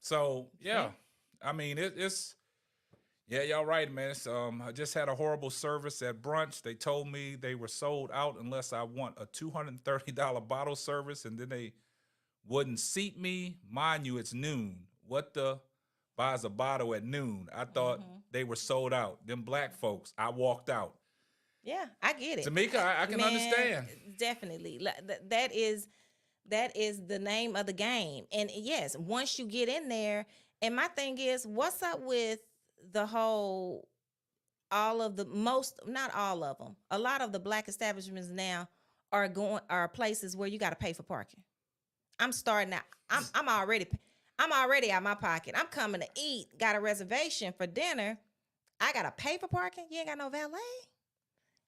So, yeah. Yeah. I mean, it's... Yeah, y'all right, man. I just had a horrible service at brunch. They told me they were sold out unless I want a $230 bottle service, and then they wouldn't seat me. Mind you, it's noon. What the buys a bottle at noon? I thought Mhm. they were sold out. Them black folks, I walked out. Yeah, I get it. Tamika, I can Man, understand. Definitely. That is the name of the game. And yes, once you get in there, and my thing is, what's up with the whole all of the most not all of them. A lot of the black establishments now are places where you got to pay for parking. I'm starting out. I'm already out my pocket. I'm coming to eat. Got a reservation for dinner. I gotta pay for parking. You ain't got no valet.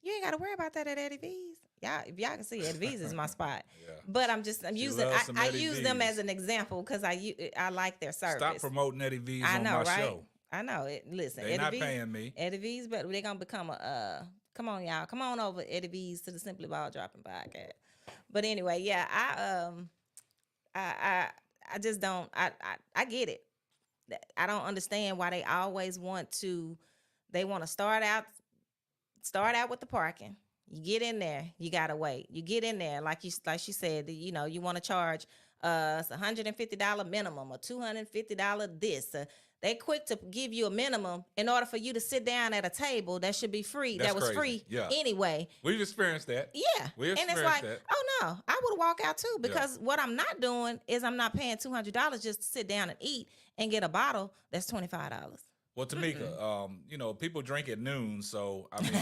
You ain't got to worry about that at Eddie V's. Y'all, if y'all can see, Eddie V's is my spot. Yeah. But I'm She using loves some I Eddie use them V's. as an example because I like their service. Stop promoting Eddie V's I on know, my right? show. I know it. Listen, They're not paying me. Eddie V's, but they're gonna become a come on, y'all. Come on over Eddie V's to the Simply Ball Dropping podcast. But anyway, yeah, I just don't I get it. I don't understand why they always want to start out with the parking. You get in there, you gotta wait. You get in there, like she said, you want to charge $150 minimum or $250 this. They quick to give you a minimum in order for you to sit down at a table that should be free. That's that was crazy. free Yeah. anyway. We've experienced that. Yeah. We And it's experienced like, that. oh no, I would walk out too because what I'm not doing is I'm not paying $200 just to sit down and eat and get a bottle that's $25. Well, Tamika, people drink at noon, so I mean,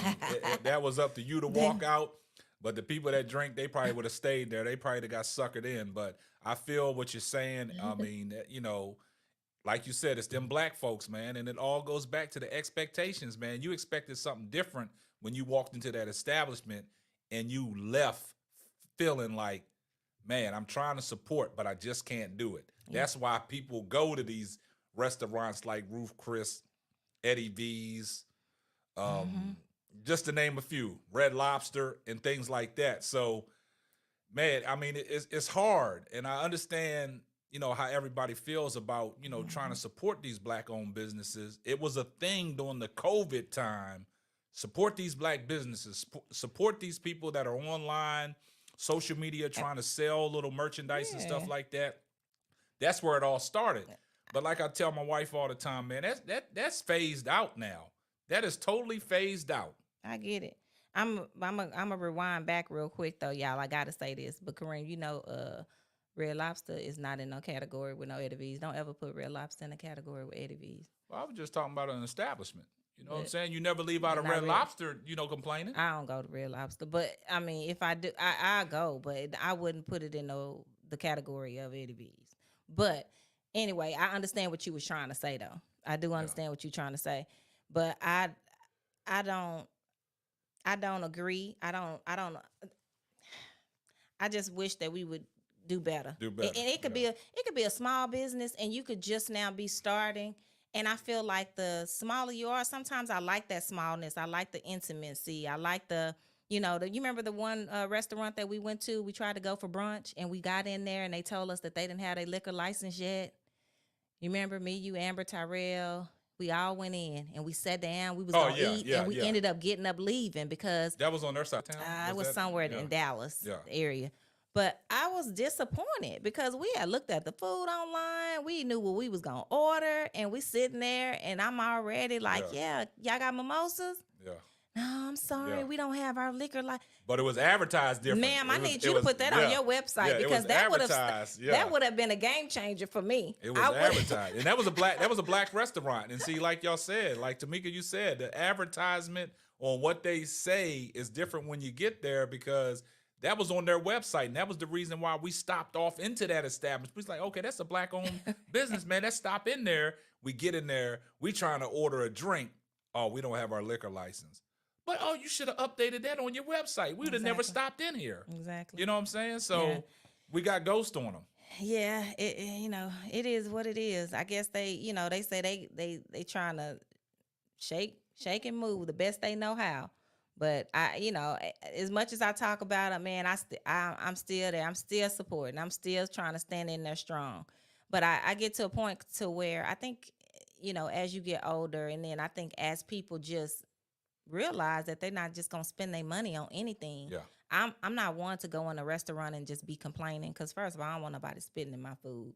that was up to you to walk out. But the people that drink, they probably would have stayed there. They probably got suckered in. But I feel what you're saying. I mean, like you said, it's them black folks, man, and it all goes back to the expectations, man. You expected something different when you walked into that establishment, and you left feeling like, man, I'm trying to support, but I just can't do it. Yeah. That's why people go to these restaurants like Ruth Chris, Eddie V's, just to name a few, Red Lobster and things like that. So, man, I mean, it's hard, and I understand, how everybody feels about, trying to support these black-owned businesses. It was a thing during the COVID time. Support these black businesses. Support these people that are online, social media, trying to sell little merchandise and stuff like that. That's where it all started. But like I tell my wife all the time, man, that's phased out now. That is totally phased out. I get it. I'm a rewind back real quick though, y'all. I gotta say this, but Kareem, Red Lobster is not in no category with no Eddie V's. Don't ever put Red Lobster in a category with Eddie V's. Well, I was just talking about an establishment. You know what I'm saying? You never leave out a Red Lobster, complaining. I don't go to Red Lobster, but I mean, if I do, I go, but I wouldn't put it in the category of Eddie V's. But anyway, I understand what you was trying to say, though. I do understand what you're trying to say, but I don't agree. I don't. I just wish that we would do better. Do better. And it could be a small business, and you could just now be starting. And I feel like the smaller you are, sometimes I like that smallness. I like the intimacy. I like you remember the one restaurant that we went to? We tried to go for brunch, and we got in there, and they told us that they didn't have a liquor license yet. You remember me, you, Amber, Tyrell? We all went in, and we sat down. We was gonna eat, and we ended up getting up leaving because that was on their side of town. it was somewhere in Dallas area. But I was disappointed because we had looked at the food online. We knew what we was going to order, and we sitting there, and I'm already like, y'all got mimosas? Yeah. No, I'm sorry. We don't have our liquor But it was advertised different. Ma'am, I need you to put that on your website because that would have been a game changer for me. It was advertised. And that was a black restaurant. And see, like y'all said, like Tamika, you said, the advertisement on what they say is different when you get there because that was on their website, and that was the reason why we stopped off into that establishment. We was like, okay, that's a black-owned business, man. Let's stop in there. We get in there. We trying to order a drink. Oh, we don't have our liquor license. But, you should have updated that on your website. We would have never stopped in here. Exactly. You know what I'm saying? So we got ghost on them. Yeah, it is what it is. I guess they say they trying to shake and move the best they know how. But as much as I talk about it, man, I'm still there. I'm still supporting. I'm still trying to stand in there strong. But I get to a point to where I think, as you get older, and then I think as people just realize that they're not just gonna spend their money on anything. Yeah. I'm not one to go in a restaurant and just be complaining because first of all, I don't want nobody spitting in my food.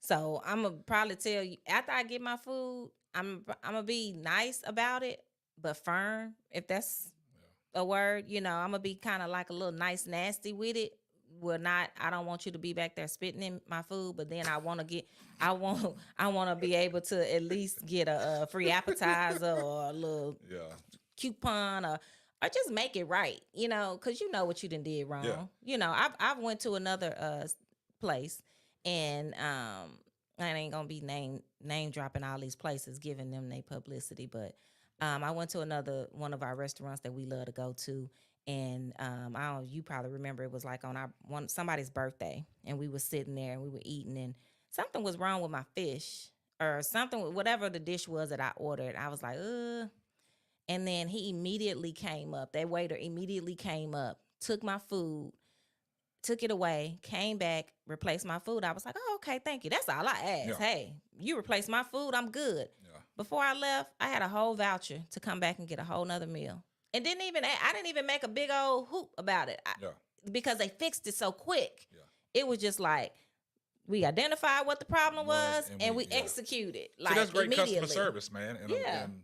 So I'm gonna probably tell you after I get my food, I'm gonna be nice about it, but firm if that's a word, I'm gonna be kind of like a little nice nasty with it. I don't want you to be back there spitting in my food, but then I want to be able to at least get a free appetizer or a little coupon or just make it right, because you know what you done did wrong. Yeah. I've went to another place, and I ain't gonna be name dropping all these places, giving them their publicity, but I went to another one of our restaurants that we love to go to, and you probably remember it was like on somebody's birthday, and we were sitting there and we were eating, and something was wrong with my fish or something, whatever the dish was that I ordered. I was like, and then he immediately came up. That waiter immediately came up, took my food, took it away, came back, replaced my food. I was like, oh, okay, thank you. That's all I asked. Yeah. Hey, you replaced my food, I'm good. Yeah. Before I left, I had a whole voucher to come back and get a whole nother meal. And I didn't even make a big old hoop about it because they fixed it so quick. Yeah. It was just like, we identified what the problem was and we executed. Like, that's great customer service, man. And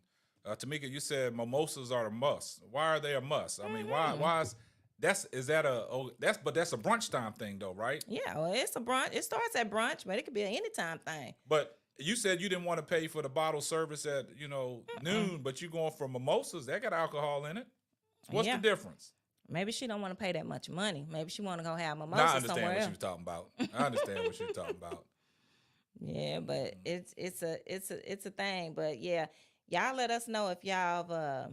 Tamika, you said mimosas are a must. Why are they a must? I mean, why that's a brunch time thing though, right? Yeah, well, it's a brunch. It starts at brunch, but it could be an anytime thing. But you said you didn't want to pay for the bottle service at noon, but you going for mimosas that got alcohol in it. What's the difference? Maybe she don't want to pay that much money. Maybe she want to go have mimosas somewhere else. I understand what she was talking about. I understand what she was talking about. Yeah, but it's a thing. But yeah, y'all let us know if y'all have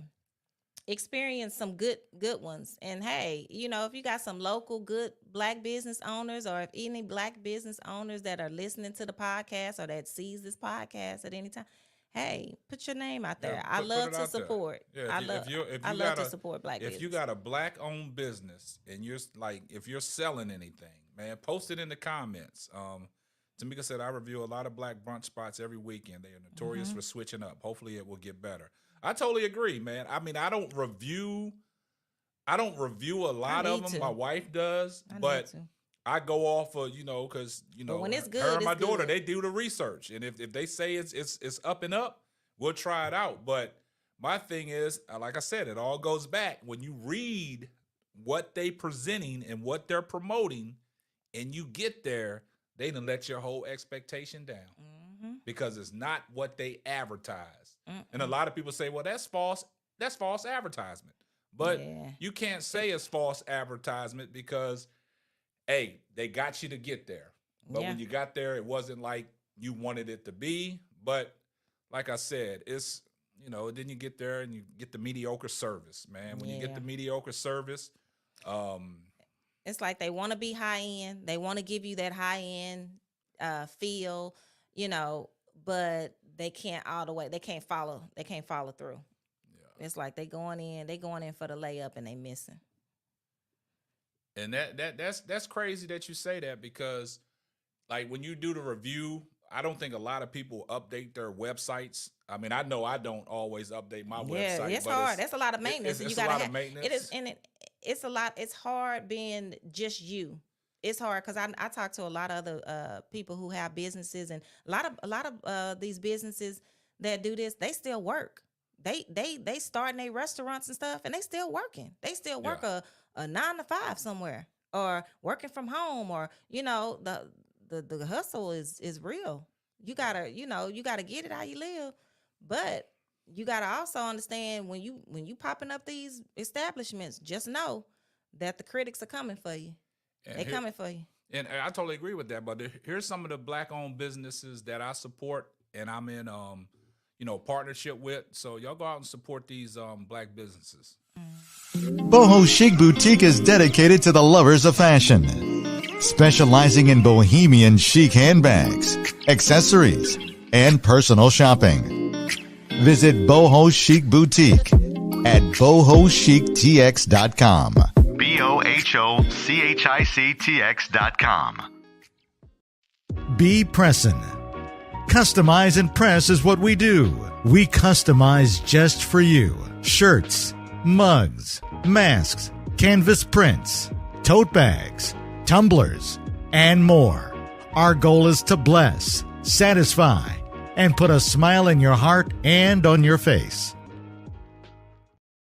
experienced some good ones. And hey, if you got some local good Black business owners, or if any Black business owners that are listening to the podcast or that sees this podcast at any time, hey, put your name out there. I love to support. Yeah, I love to support Black business. If you got a Black-owned business and you're if you're selling anything, man, post it in the comments. Tamika said, I review a lot of Black brunch spots every weekend. They are notorious for switching up. Hopefully it will get better. I totally agree, man. I mean, I don't review a lot of them. My wife does, but I go off of, because, when it's good, her and my daughter, they do the research. And if they say it's up and up, we'll try it out. But my thing is, like I said, it all goes back. When you read what they presenting and what they're promoting and you get there, they done let your whole expectation down because it's not what they advertise. And a lot of people say, well, that's false advertisement. But you can't say it's false advertisement because, hey, they got you to get there. But when you got there, it wasn't like you wanted it to be. But like I said, it's, then you get there and you get the mediocre service, man. When you get the mediocre service, It's like they want to be high end. They want to give you that high end feel, you know, but they can't all the way. They can't follow. They can't follow through. Yeah. It's like they going in for the layup and they missing. And that's crazy that you say that, because like when you do the review, I don't think a lot of people update their websites. I mean, I know I don't always update my Yeah, website, it's but hard. That's a lot of maintenance, and you it's a gotta lot of have it is, maintenance. and it's a lot. It's hard being just you. It's hard because I talk to a lot of other people who have businesses, and a lot of these businesses that do this, they still work. They starting their restaurants and stuff, and they still working. They still Yeah. work a 9 to 5 somewhere, or working from home, or the hustle is real. You gotta get it how you live, but you gotta also understand when you popping up these establishments, just know that the critics are coming for you. And They coming for you. and I totally agree with that. But here's some of the black owned businesses that I support, and I'm in partnership with. So y'all go out and support these black businesses. Boho Chic Boutique is dedicated to the lovers of fashion, specializing in bohemian chic handbags, accessories, and personal shopping. Visit Boho Chic Boutique at bohochictx.com. BOHOCHICTX.com. Be Pressin'. Customize and press is what we do. We customize just for you. Shirts, mugs, masks, canvas prints, tote bags, tumblers, and more. Our goal is to bless, satisfy, and put a smile in your heart and on your face.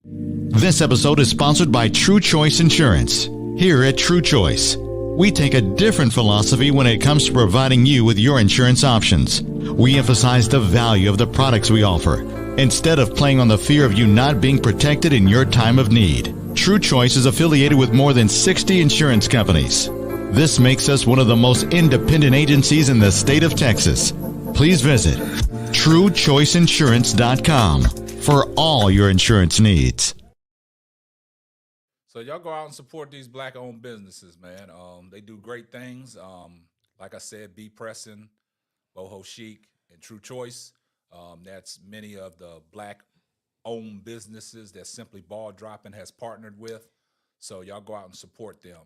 This episode is sponsored by True Choice Insurance. Here at True Choice, we take a different philosophy when it comes to providing you with your insurance options. We emphasize the value of the products we offer, instead of playing on the fear of you not being protected in your time of need. True Choice is affiliated with more than 60 insurance companies. This makes us one of the most independent agencies in the state of Texas. Please visit TrueChoiceInsurance.com for all your insurance needs. So y'all go out and support these black-owned businesses, man. They do great things. Like I said, Be Pressin', Boho Chic, and True Choice. That's many of the black-owned businesses that Simply Ball Dropping has partnered with. So y'all go out and support them.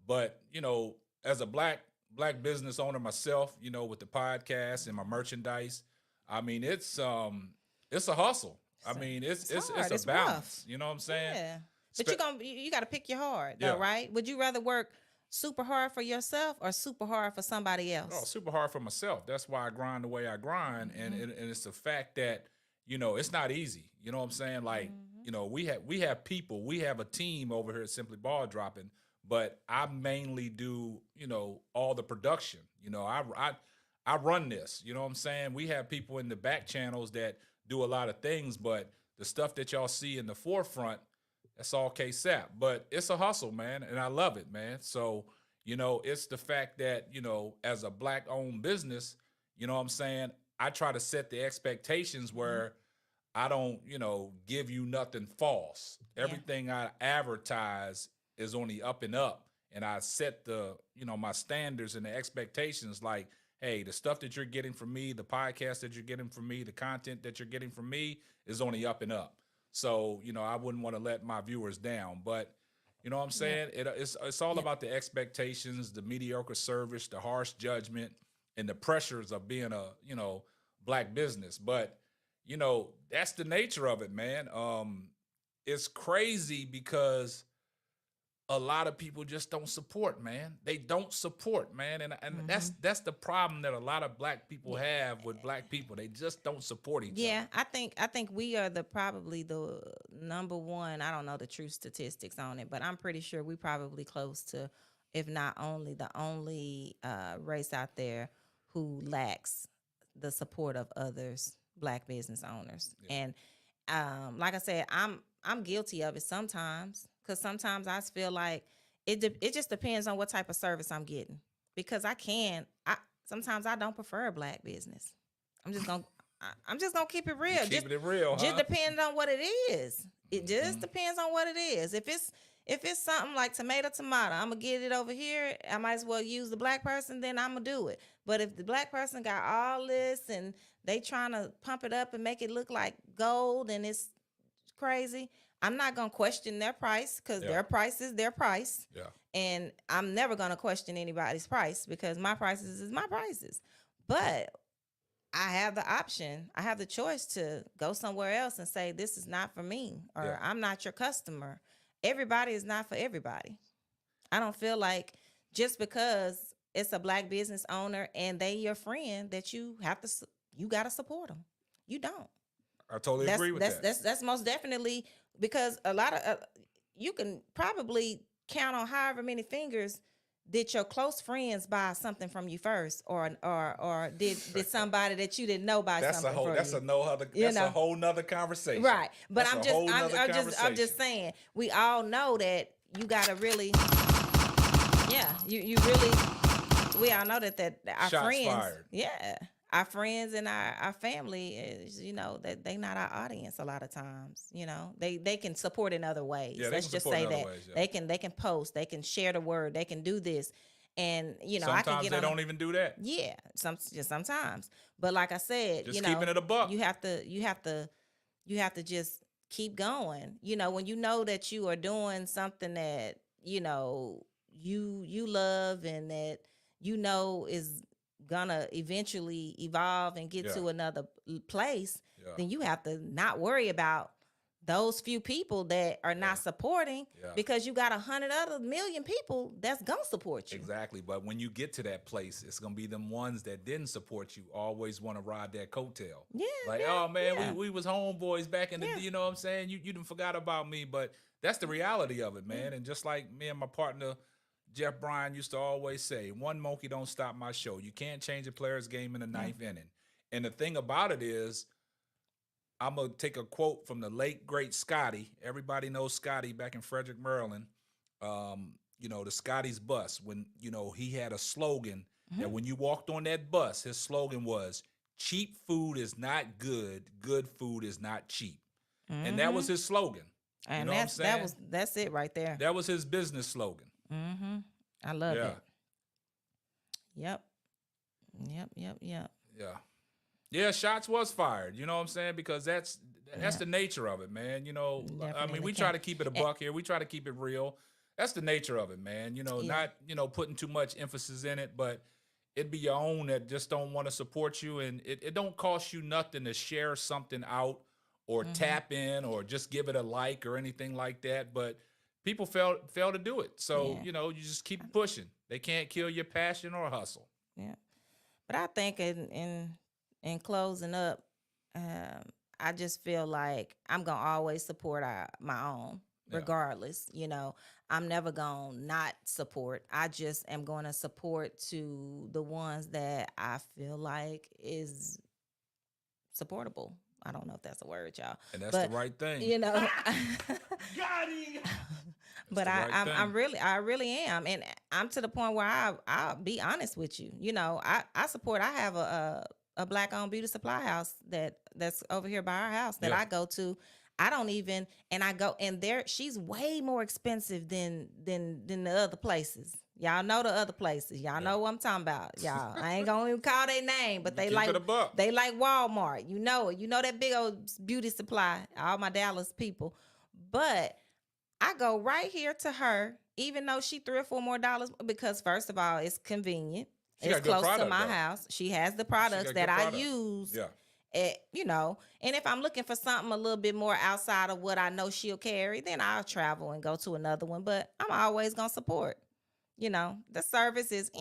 But as a black business owner myself, with the podcast and my merchandise, I mean it's a hustle. I mean it's hard. a It's balance. rough. You know what I'm saying? Yeah. But you got to pick your hard, though, Yeah. right? Would you rather work super hard for yourself or super hard for somebody else? Oh, super hard for myself. That's why I grind the way I grind, and it's the fact that it's not easy. You know what I'm saying? Like we have people, we have a team over here at Simply Ball Dropping, but I mainly do all the production. I run this. You know what I'm saying? We have people in the back channels that do a lot of things, but the stuff that y'all see in the forefront, that's all Ksapp. But it's a hustle, man, and I love it, man. So it's the fact that, as a black-owned business, you know what I'm saying, I try to set the expectations where I don't, give you nothing false. Everything I advertise is on the up and up, and I set the, my standards and the expectations like, hey, the stuff that you're getting from me, the podcast that you're getting from me, the content that you're getting from me is on the up and up. So, I wouldn't want to let my viewers down, but you know what I'm saying? It's all about the expectations, the mediocre service, the harsh judgment, and the pressures of being a, black business. But, that's the nature of it, man. It's crazy because a lot of people just don't support, man. They don't support, man. And that's the problem that a lot of black people have with black people. They just don't support each other. Yeah, I think we are probably the number one. I don't know the true statistics on it, but I'm pretty sure we probably close to, if not the only race out there who lacks the support of others, black business owners. Yeah. And like I said, I'm guilty of it sometimes, because sometimes I feel like it just depends on what type of service I'm getting, because sometimes I don't prefer a black business. I'm just gonna keep it real. Keeping it real, just depends on what it is. It just depends on what it is. If If it's something like tomato, I'm gonna get it over here. I might as well use the black person. Then I'm gonna do it. But if the black person got all this and they trying to pump it up and make it look like gold and it's crazy, I'm not gonna question their price because their price is their price. Yeah. And I'm never gonna question anybody's price because my prices is my prices. But I have the option, I have the choice to go somewhere else and say, this is not for me, or I'm not your customer. Everybody is not for everybody. I don't feel like just because it's a black business owner and they your friend that you got to support them. You don't. I totally agree with that. That's most definitely, because a lot of, you can probably count on however many fingers. Did your close friends buy something from you first, or did somebody that you didn't know buy something from you? That's a whole nother conversation, right? But I'm just saying, we all know that you gotta really, you really, we all know that our Shots friends, fired. our friends and our family is, that they not our audience a lot of times. They can support in other ways. Yeah, let's just say that they can post, they can share the word, they can do this, and sometimes I can get they don't even do that. Yeah, sometimes. But like I said, just keeping it a buck. You have to just keep going. When you know that you are doing something that you love and that is gonna eventually evolve and get to another place, then you have to not worry about those few people that are not supporting, because you got 100 other million people that's gonna support you. Exactly. But when you get to that place, it's gonna be them ones that didn't support you always want to ride that coattail. Oh man, we was homeboys back in the you know what I'm saying? You didn't forgot about me, but that's the reality of it, man. And just like me and my partner Jeff Bryan used to always say, one monkey don't stop my show. You can't change a player's game in the ninth inning. And the thing about it is, I'm going to take a quote from the late, great Scotty. Everybody knows Scotty back in Frederick, Maryland. The Scotty's bus, when, he had a slogan that when you walked on that bus, his slogan was, cheap food is not good. Good food is not cheap. And that was his slogan. And what I'm saying? That's it right there. That was his business slogan. I love it. Yep. Yeah, shots was fired. You know what I'm saying? Because that's the nature of it, man. We try to keep it a buck here. We try to keep it real. That's the nature of it, man. Not, putting too much emphasis in it, but it'd be your own that just don't want to support you. And it don't cost you nothing to share something out or tap in or just give it a like or anything like that. But people fail to do it. So, you just keep pushing. They can't kill your passion or hustle. Yeah. But I think in closing up, I just feel like I'm going to always support my own, regardless. I'm never going to not support. I just am going to support to the ones that I feel like is supportable. I don't know if that's a word, y'all. And that's the right thing. Got him. But I really am, and I'm to the point where I'll be honest with you. I support. I have a black-owned beauty supply house that's over here by our house that I go to. I don't even, and I go, and she's way more expensive than the other places. Y'all know the other places. Y'all know what I'm talking about. Y'all, I ain't gonna even call their name, but they like Walmart. You know it. You know that big old beauty supply. All my Dallas people, but I go right here to her, even though she $3 or $4 more, because first of all, it's convenient. It's close to my house. She has the products that I use. Yeah. And if I'm looking for something a little bit more outside of what I know she'll carry, then I'll travel and go to another one. But I'm always gonna support. The service is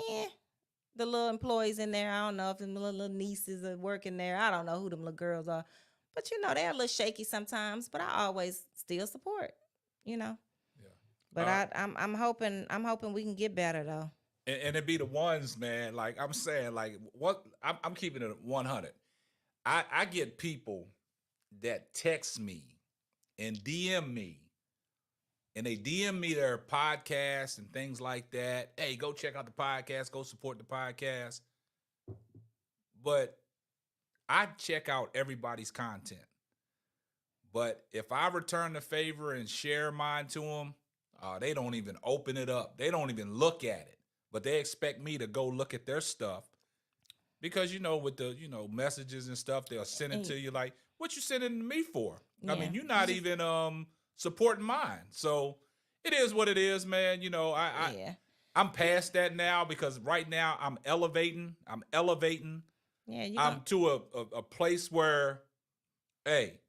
the little employees in there. I don't know if the little nieces are working there. I don't know who them little girls are. But they're a little shaky sometimes. But I always still support. Yeah. But I'm hoping we can get better though. And it be the ones, man. Like I'm saying, like what I'm keeping it 100. I get people that text me and DM me, and they DM me their podcasts and things like that. Hey, go check out the podcast. Go support the podcast. But I check out everybody's content. But if I return the favor and share mine to them, They don't even open it up. They don't even look at it. But they expect me to go look at their stuff because, with the, messages and stuff, they'll send it to you like, what you sending to me for? I mean, you're not even supporting mine. So it is what it is, man. I'm past that now because right now I'm elevating. Yeah, I'm to a place where, hey.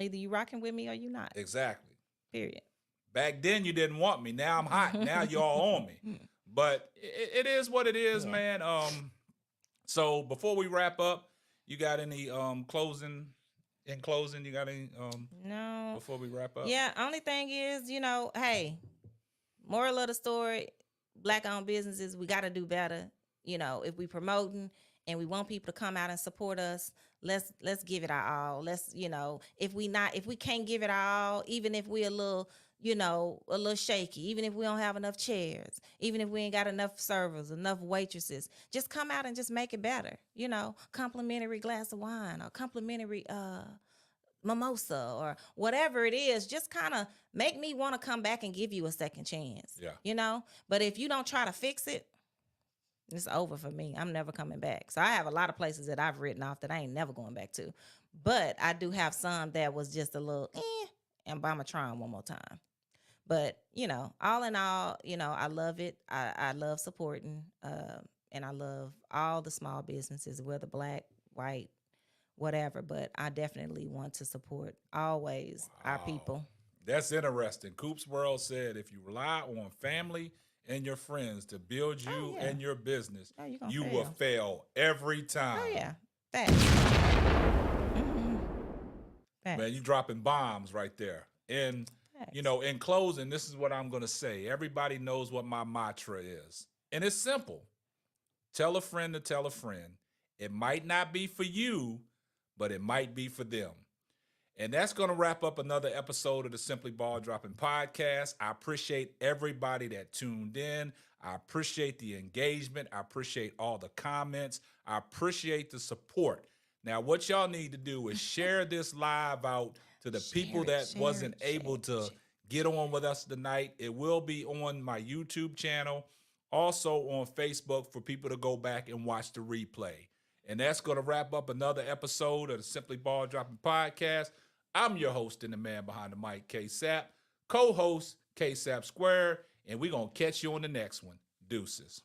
Either you rocking with me or you not. Exactly. Period. Back then you didn't want me. Now I'm hot. Now y'all on me. But it is what it is, man. So before we wrap up, you got any closing? In closing, you got any no before we wrap up? Yeah, only thing is, hey, moral of the story, Black-owned businesses, we got to do better. If we promoting and we want people to come out and support us, let's give it our all. Let's, if we can't give it our all, even if we a little shaky, even if we don't have enough chairs, even if we ain't got enough servers, enough waitresses, just come out and just make it better. Complimentary glass of wine or complimentary mimosa or whatever it is, just kind of make me want to come back and give you a second chance. Yeah. But if you don't try to fix it, it's over for me. I'm never coming back. So I have a lot of places that I've written off that I ain't never going back to. But I do have some that was just a little and I'm going to try them one more time. But, all in all, I love it. I love supporting and I love all the small businesses, whether Black, white, whatever. But I definitely want to support always our people. That's interesting. Coop's World said if you rely on family and your friends to build you and your business, you will fail every time. Oh, yeah. Thanks. Man, you dropping bombs right there. And, in closing, this is what I'm going to say. Everybody knows what my mantra is. And it's simple. Tell a friend to tell a friend. It might not be for you, but it might be for them. And that's going to wrap up another episode of the Simply Ball Dropping Podcast. I appreciate everybody that tuned in. I appreciate the engagement. I appreciate all the comments. I appreciate the support. Now, what y'all need to do is share this live out to the people that wasn't able to get on with us tonight. It will be on my YouTube channel, also on Facebook for people to go back and watch the replay. And that's going to wrap up another episode of the Simply Ball Dropping Podcast. I'm your host and the man behind the mic, Ksapp, co-host Ksapp Square, and we're going to catch you on the next one. Deuces.